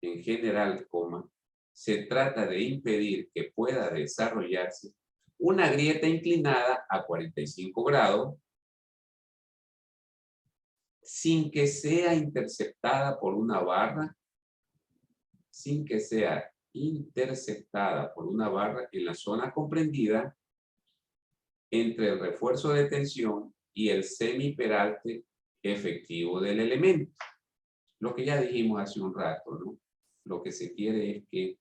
En general, coma, se trata de impedir que pueda desarrollarse una grieta inclinada a 45 grados sin que sea interceptada por una barra, en la zona comprendida entre el refuerzo de tensión y el semiperalte efectivo del elemento. Lo que ya dijimos hace un rato, ¿no? Lo que se quiere es que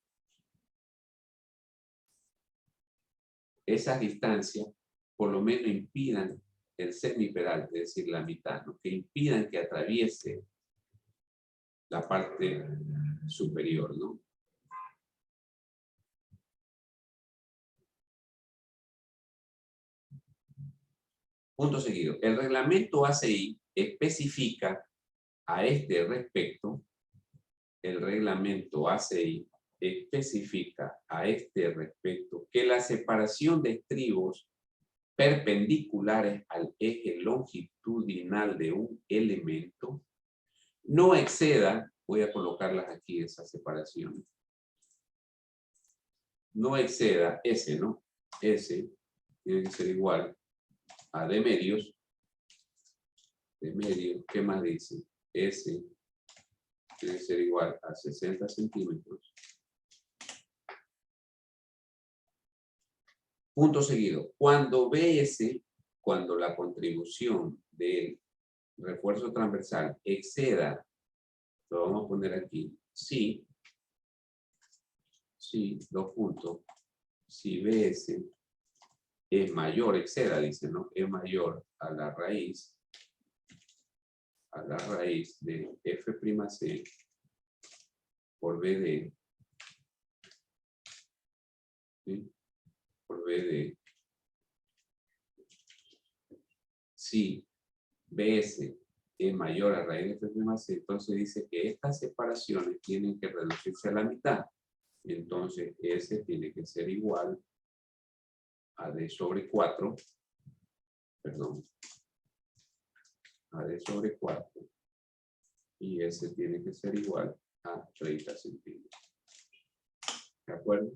esas distancias por lo menos impidan el semiperalte, es decir, la mitad, ¿no? Que impidan que atraviese la parte superior, ¿no? Punto seguido. El reglamento ACI especifica a este respecto, que la separación de estribos perpendiculares al eje longitudinal de un elemento no exceda, voy a colocarlas aquí, esa separación. No exceda S, ¿no? S tiene que ser igual a D medios. D medios, ¿qué más dice? S tiene que ser igual a 60 centímetros. Punto seguido. Cuando BS, cuando la contribución del refuerzo transversal exceda, lo vamos a poner aquí, sí, dos puntos, si BS es mayor, exceda, dice, ¿no? Es mayor a la raíz de F'C por BD, ¿sí? Por BD, si BS es mayor a raíz de F'C, entonces dice que estas separaciones tienen que reducirse a la mitad. Entonces S tiene que ser igual a D sobre 4, perdón, a D sobre 4, y S tiene que ser igual a 30 centímetros. ¿De acuerdo?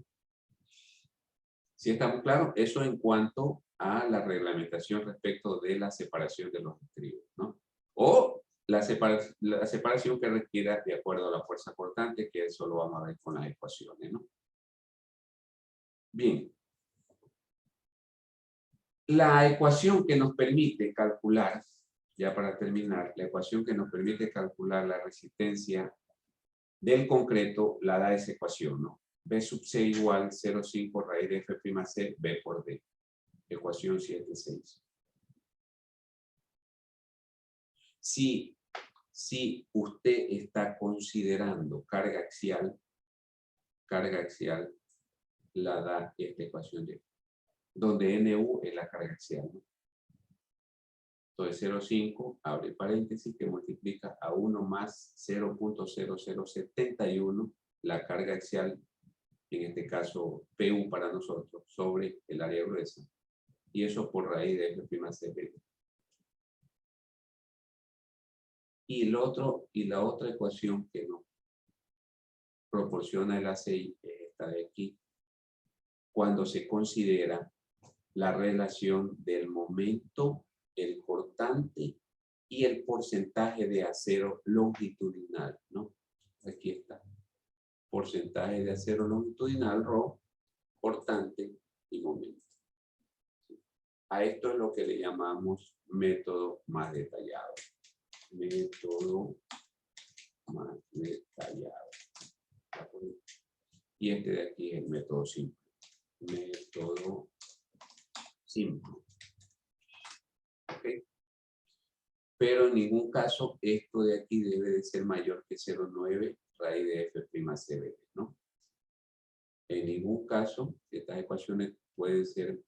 ¿Sí estamos claros? Eso en cuanto a la reglamentación respecto de la separación de los estribos, ¿no? O la separación que requiera de acuerdo a la fuerza cortante, que eso lo vamos a ver con las ecuaciones, ¿no? Bien. La ecuación que nos permite calcular, ya para terminar, la ecuación que nos permite calcular la resistencia del concreto la da esa ecuación, ¿no? B sub C igual 0,5 raíz de F'C B por D. Ecuación 7,6. Si usted está considerando carga axial, la da esta ecuación de donde NU es la carga axial, ¿no? Entonces 0,5, abre paréntesis, que multiplica a 1 más 0.0071, la carga axial, en este caso PU para nosotros, sobre el área gruesa. Y eso por raíz de F'C. Y la otra ecuación que nos proporciona el ACI es esta de aquí, cuando se considera la relación del momento, el cortante y el porcentaje de acero longitudinal, ¿no? Aquí está. Porcentaje de acero longitudinal, Rho, cortante y momento. A esto es lo que le llamamos método más detallado. Método más detallado. Y este de aquí es el método simple. Método simple. ¿Ok? Pero en ningún caso esto de aquí debe de ser mayor que 0,9 raíz de F'Cb, ¿no? En ningún caso estas ecuaciones pueden ser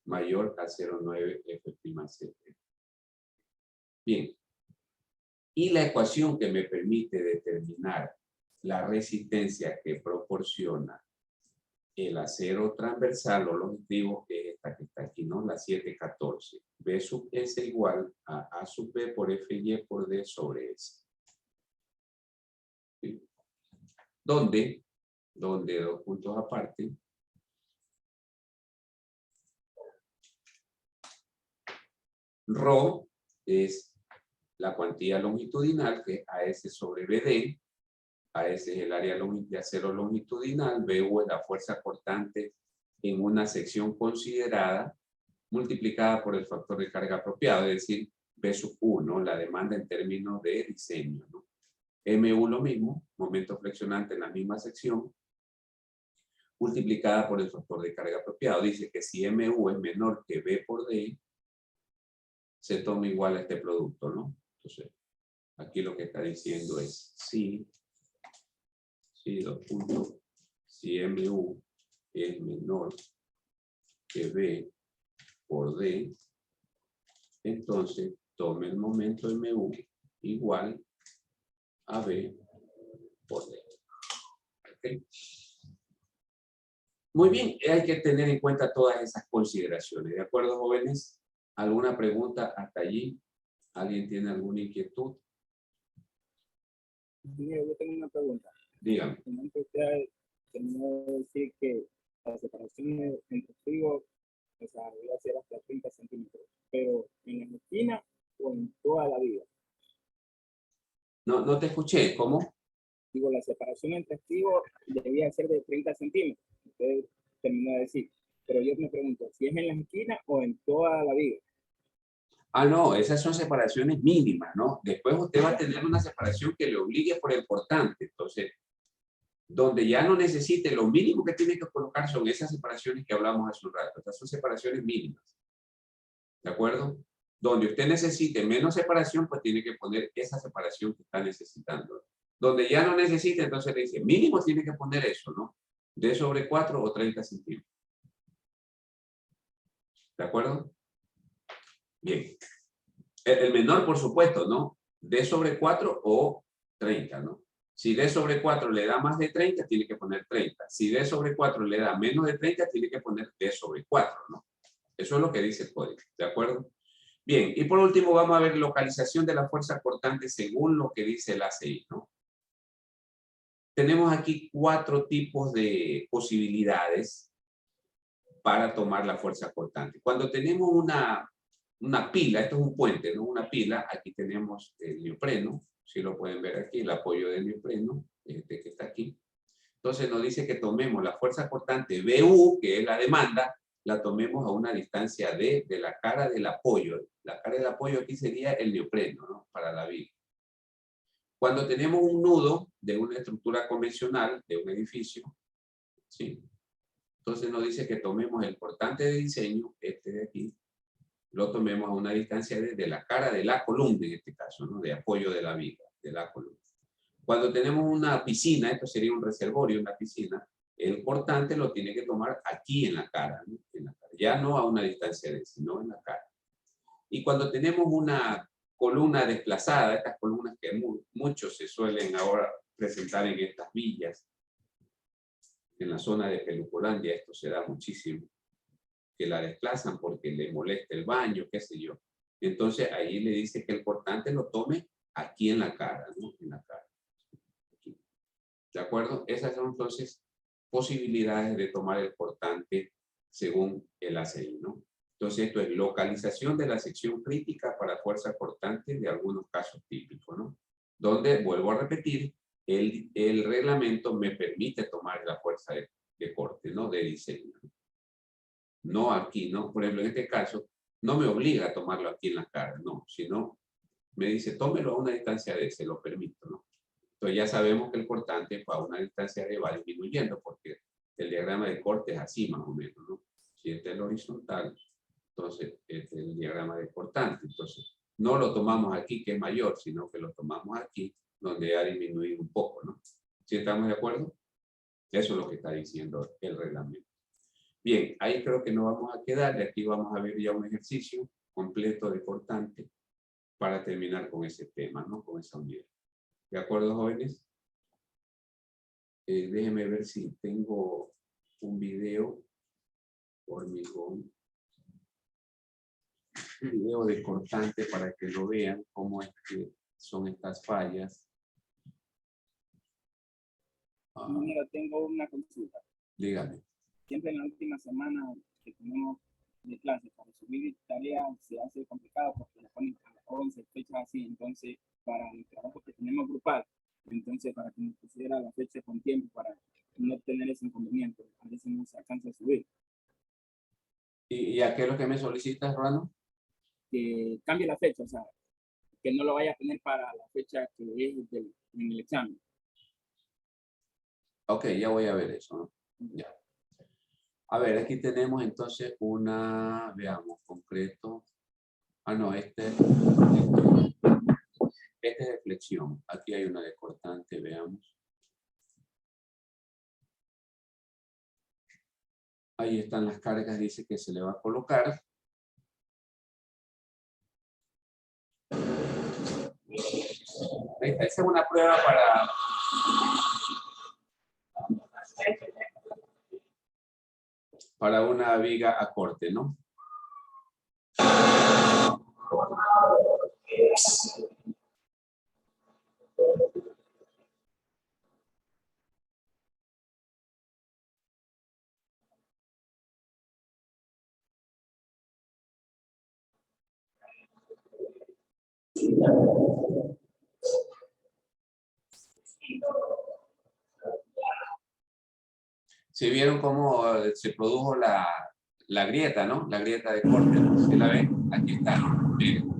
mayor a 0,9 F'Cb. Bien. Y la ecuación que me permite determinar la resistencia que proporciona el acero transversal o longivo es esta que está aquí, ¿no? La 714. B sub S igual a sub B por FY por D sobre S. ¿Sí? Donde, dos puntos aparte, Rho es la cuantía longitudinal, que es AS sobre BD. AS es el área de acero longitudinal. BU es la fuerza cortante en una sección considerada, multiplicada por el factor de carga apropiado, es decir, B sub U, ¿no? La demanda en términos de diseño, ¿no? MU lo mismo, momento flexionante en la misma sección, multiplicada por el factor de carga apropiado. Dice que si MU es menor que B por D, se toma igual a este producto, ¿no? Entonces, aquí lo que está diciendo es si MU es menor que B por D, entonces tome el momento MU igual a B por D. ¿Okay? Muy bien, hay que tener en cuenta todas esas consideraciones. ¿De acuerdo, jóvenes? ¿Alguna pregunta hasta allí? ¿Alguien tiene alguna inquietud? Mira, yo tengo una pregunta. Dígame. Antes usted terminó de decir que la separación entre trigos, o sea, iba a ser hasta 30 centímetros, pero en la esquina o en toda la viga. No te escuché, ¿cómo? Digo, la separación entre trigos debía ser de 30 centímetros. Usted terminó de decir. Pero yo me pregunto, si es en la esquina o en toda la viga. Ah, no, esas son separaciones mínimas, ¿no? Después usted va a tener una separación que le obligue por el portante. Entonces, donde ya no necesite, lo mínimo que tiene que colocar son esas separaciones que hablamos hace un rato. Estas son separaciones mínimas. ¿De acuerdo? Donde usted necesite menos separación, pues tiene que poner esa separación que está necesitando. Donde ya no necesite, entonces le dice, mínimo tiene que poner eso, ¿no? D sobre 4 o 30 centímetros. ¿De acuerdo? Bien. El menor, por supuesto, ¿no? D sobre 4 o 30, ¿no? Si D sobre 4 le da más de 30, tiene que poner 30. Si D sobre 4 le da menos de 30, tiene que poner D sobre 4, ¿no? Eso es lo que dice el código, ¿de acuerdo? Bien, y por último vamos a ver localización de la fuerza cortante según lo que dice el ACI, ¿no? Tenemos aquí 4 tipos de posibilidades para tomar la fuerza cortante. Cuando tenemos una pila, esto es un puente, ¿no? Una pila, aquí tenemos el neopreno, si lo pueden ver aquí, el apoyo del neopreno, este que está aquí. Entonces nos dice que tomemos la fuerza cortante BU, que es la demanda, la tomemos a una distancia D de la cara del apoyo. La cara del apoyo aquí sería el neopreno, ¿no? Para la viga. Cuando tenemos un nudo de una estructura convencional, de un edificio, ¿sí? Entonces nos dice que tomemos el cortante de diseño, este de aquí, lo tomemos a una distancia desde la cara de la columna, en este caso, ¿no? De apoyo de la viga, de la columna. Cuando tenemos una piscina, esto sería un reservorio, una piscina, el cortante lo tiene que tomar aquí en la cara, ¿no? En la cara. Ya no a una distancia de, sino en la cara. Y cuando tenemos una columna desplazada, estas columnas que muchos se suelen ahora presentar en estas villas, en la zona de Pelucolandia, esto se da muchísimo, que la desplazan porque le molesta el baño, qué sé yo. Entonces ahí le dice que el cortante lo tome aquí en la cara, ¿no? En la cara. Aquí. ¿De acuerdo? Esas son entonces posibilidades de tomar el cortante según el ACI, ¿no? Entonces esto es localización de la sección crítica para fuerza cortante de algunos casos típicos, ¿no? Donde, vuelvo a repetir, el reglamento me permite tomar la fuerza de corte, ¿no? De diseño. No aquí, ¿no? Por ejemplo, en este caso, no me obliga a tomarlo aquí en la cara, no, sino me dice, tómelo a una distancia D, se lo permito, ¿no? Entonces ya sabemos que el cortante a una distancia D va disminuyendo porque el diagrama de corte es así más o menos, ¿no? Si este es el horizontal, entonces este es el diagrama de cortante. Entonces no lo tomamos aquí que es mayor, sino que lo tomamos aquí donde ha disminuido un poco, ¿no? ¿Sí estamos de acuerdo? Eso es lo que está diciendo el reglamento. Bien, ahí creo que no vamos a quedar y aquí vamos a ver ya un ejercicio completo de cortante para terminar con ese tema, ¿no? Con esa unidad. ¿De acuerdo, jóvenes? Déjenme ver si tengo un video hormigón. Un video de cortante para que lo vean cómo es que son estas fallas. Mira, tengo una consulta. Dígame. Siempre en la última semana que tenemos de clase para subir tareas se hace complicado porque le ponen a las 11 fechas así. Entonces, para el trabajo que tenemos grupal, entonces para que nos pusiera la fecha con tiempo para no tener ese inconveniente, a veces no se alcanza a subir. ¿Y a qué es lo que me solicitas, Ruano? Que cambie la fecha, o sea, que no lo vaya a tener para la fecha que es en el examen. Ok, ya voy a ver eso, ¿no? Ya. A ver, aquí tenemos entonces una, veamos, concreto. Ah, no, este es de flexión. Aquí hay una de cortante, veamos. Ahí están las cargas, dice que se le va a colocar. Esta es una prueba para una viga a corte, ¿no? Si vieron cómo se produjo la grieta, ¿no? La grieta de corte, ¿no? ¿Sí la ven? Aquí está, ¿no? Miren.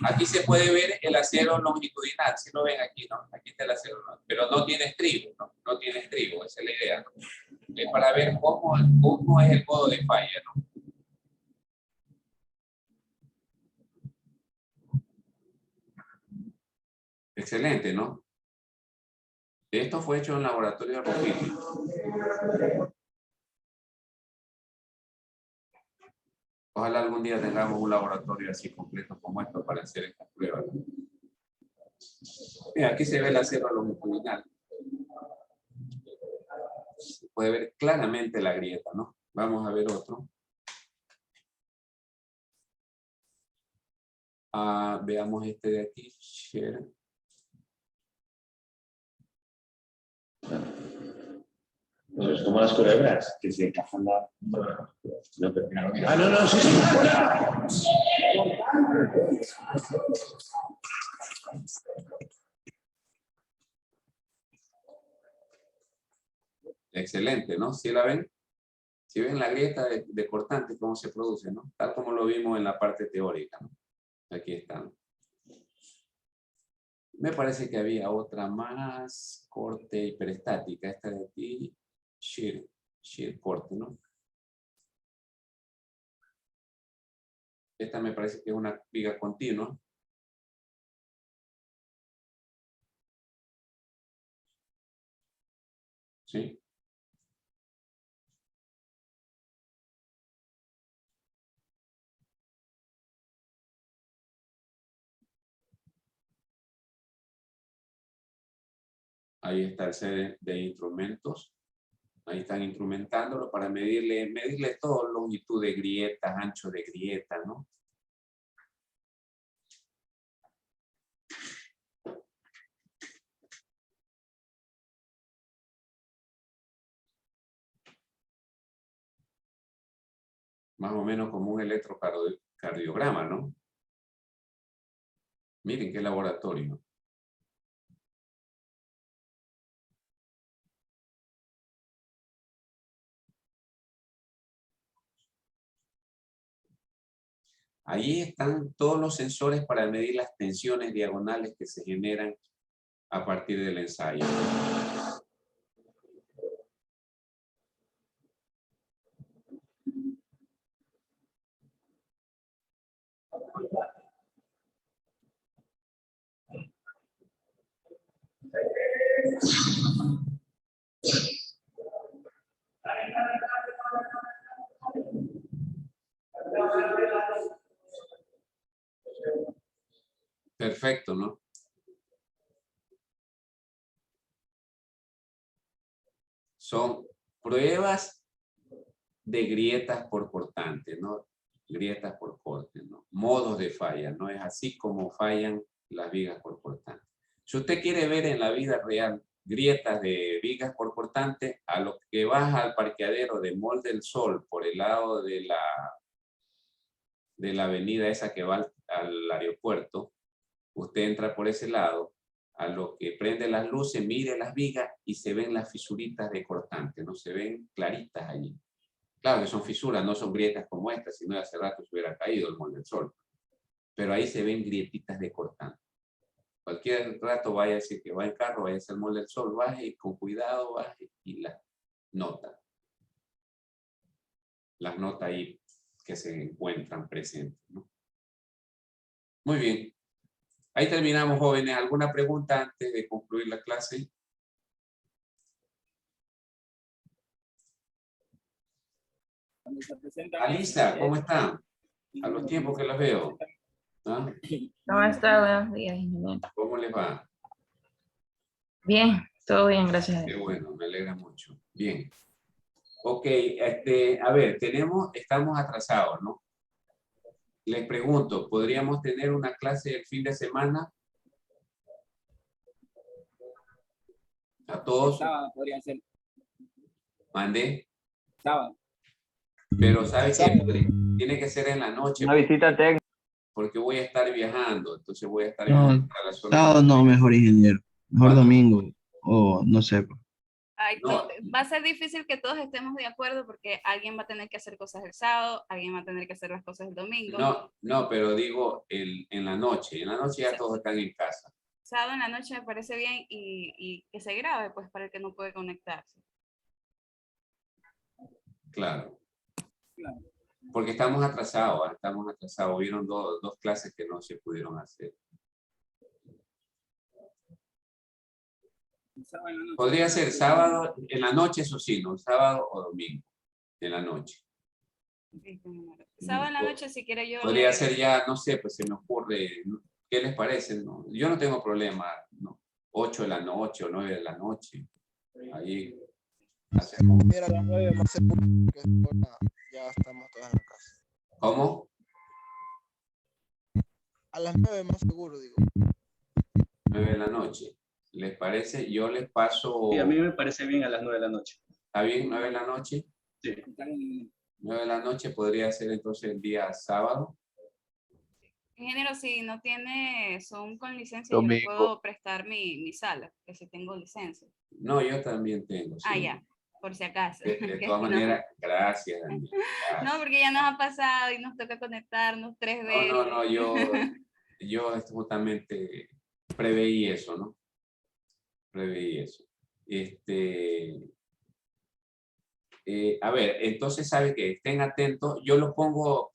Aquí se puede ver el acero longitudinal, si lo ven aquí, ¿no? Aquí está el acero, ¿no? Pero no tiene estribo, ¿no? No tiene estribo, esa es la idea, ¿no? Es para ver cómo es el modo de falla, ¿no? Excelente, ¿no? Esto fue hecho en laboratorio de Rufino. Ojalá algún día tengamos un laboratorio así completo como esto para hacer estas pruebas. Mira, aquí se ve el acero longitudinal. Se puede ver claramente la grieta, ¿no? Vamos a ver otro. Veamos este de aquí. Share. Pues como las culebras, que se encajan la... No, pero ah, no, no, sí, sí. Excelente, ¿no? ¿Sí la ven? Si ven la grieta de cortante, cómo se produce, ¿no? Tal como lo vimos en la parte teórica, ¿no? Aquí están. Me parece que había otra más, corte hiperestática. Esta de aquí, shear corte, ¿no? Esta me parece que es una viga continua. ¿Sí? Ahí está el set de instrumentos. Ahí están instrumentándolo para medirle todo, longitud de grietas, ancho de grieta, ¿no? Más o menos como un electrocardiograma, ¿no? Miren qué laboratorio. Ahí están todos los sensores para medir las tensiones diagonales que se generan a partir del ensayo. Perfecto, ¿no? Son pruebas de grietas por cortante, ¿no? Grietas por corte, ¿no? Modos de falla, ¿no? Es así como fallan las vigas por cortante. Si usted quiere ver en la vida real grietas de vigas por cortante, a lo que baja al parqueadero de Mall del Sol por el lado de la avenida esa que va al aeropuerto, usted entra por ese lado, a lo que prende las luces, mire las vigas y se ven las fisuritas de cortante, ¿no? Se ven claritas allí. Claro que son fisuras, no son grietas como estas, si no hace rato se hubiera caído el Mall del Sol. Pero ahí se ven grietitas de cortante. Cualquier rato vaya a decir que va en carro, vaya al Mall del Sol, baje y con cuidado baje y las nota. Las nota ahí que se encuentran presentes, ¿no? Muy bien. Ahí terminamos, jóvenes. ¿Alguna pregunta antes de concluir la clase? Alisa, ¿cómo están? A los tiempos que las veo. ¿Ah? ¿Cómo está? Buenos días, ingeniero. ¿Cómo les va? Bien, todo bien, gracias a Qué Dios. bueno, me alegra mucho. Bien. Ok, a ver, estamos atrasados, ¿no? Les pregunto, ¿podríamos tener una clase el fin de semana? A todos. Sábado podría ser. Mande. Sábado. Pero ¿sabes qué? Sábado. Tiene que ser en la noche. Una visita técnica. Porque voy a estar viajando, entonces voy a estar No, viajando a la zona. sábado no, mejor ingeniero. Mejor ¿Cuándo? domingo. O no sé. Pues. Ay, No. va a ser difícil que todos estemos de acuerdo porque alguien va a tener que hacer cosas el sábado, alguien va a tener que hacer las cosas el domingo. No, pero digo en la noche. En la noche ya todos están en casa. Sábado en la noche me parece bien y que se grabe, pues, para el que no puede conectarse. Claro. Porque estamos atrasados, Hubieron dos clases que no se pudieron hacer. Podría ser sábado en la noche, eso sí, no sábado o domingo, en la noche. Sábado en la noche, si quiere yo. Podría ser ya, no sé, pues se me ocurre, ¿qué les parece? No, yo no tengo problema, ¿no? 8 de la noche o 9 de la noche. Ahí hacemos. Era a las 9 más seguro, porque ahora ya estamos todos en la casa. ¿Cómo? A las 9 más seguro, digo. 9 de la noche. ¿Les parece? Yo les paso. Sí, a mí me parece bien a las 9 de la noche. ¿Está bien? 9 de la noche. Sí. 9 de la noche podría ser entonces el día sábado. Ingeniero, si no tiene Zoom con licencia, yo Domingo. le puedo prestar mi sala, que si tengo licencia. No, yo también tengo. Sí. Ah, ya, por si acaso. De todas maneras, gracias, Daniel. No, porque ya nos ha pasado y nos toca conectarnos 3 veces. No, yo justamente preveí eso, ¿no? Preveí eso. A ver, entonces, ¿sabe qué? Estén atentos. Yo lo pongo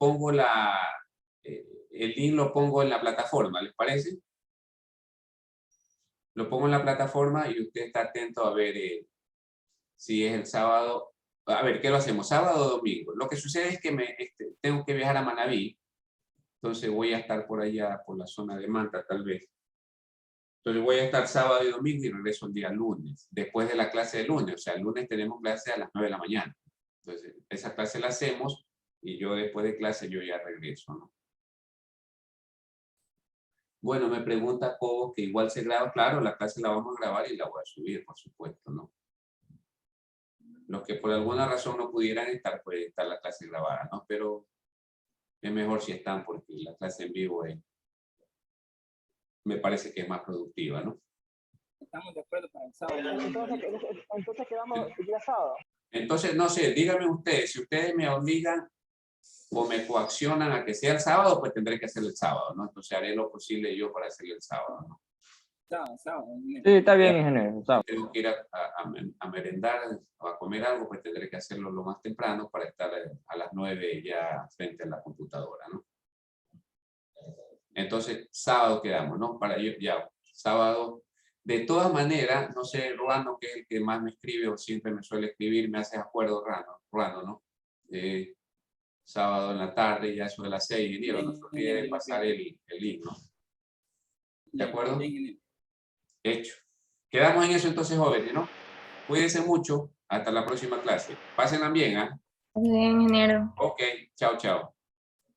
el link lo pongo en la plataforma, ¿les parece? Lo pongo en la plataforma y usted está atento a ver si es el sábado. A ver, ¿qué lo hacemos? ¿Sábado o domingo? Lo que sucede es que tengo que viajar a Manabí. Entonces voy a estar por allá, por la zona de Manta, tal vez. Entonces voy a estar sábado y domingo y regreso el día lunes, después de la clase de lunes. O sea, el lunes tenemos clase a las 9 de la mañana. Entonces, esa clase la hacemos y yo después de clase yo ya regreso, ¿no? Bueno, me pregunta Cobo que igual se graba. Claro, la clase la vamos a grabar y la voy a subir, por supuesto, ¿no? Los que por alguna razón no pudieran estar, puede estar la clase grabada, ¿no? Pero es mejor si están porque la clase en vivo me parece que es más productiva, ¿no? Estamos de acuerdo para el sábado. Entonces quedamos el día sábado. Entonces, no sé, díganme ustedes, si ustedes me obligan o me coaccionan a que sea el sábado, pues tendré que hacer el sábado, ¿no? Entonces haré lo posible yo para hacer el sábado, ¿no? Sábado. Sí, está bien, ingeniero. Sábado. Tengo que ir a merendar o a comer algo, pues tendré que hacerlo lo más temprano para estar a las 9 ya frente a la computadora, ¿no? Entonces, sábado quedamos, ¿no? Para yo, ya, sábado. De todas maneras, no sé, Ruano, que es el que más me escribe o siempre me suele escribir, me hace acuerdo, Ruano, ¿no? Sábado en la tarde, ya eso de las 6, ingeniero, no se olvide de pasar el link, ¿no? ¿De acuerdo? Hecho. Quedamos en eso entonces, jóvenes, ¿no? Cuídense mucho. Hasta la próxima clase. Pásenla bien, ¿ah? Bien, ingeniero. Ok, chao, chao.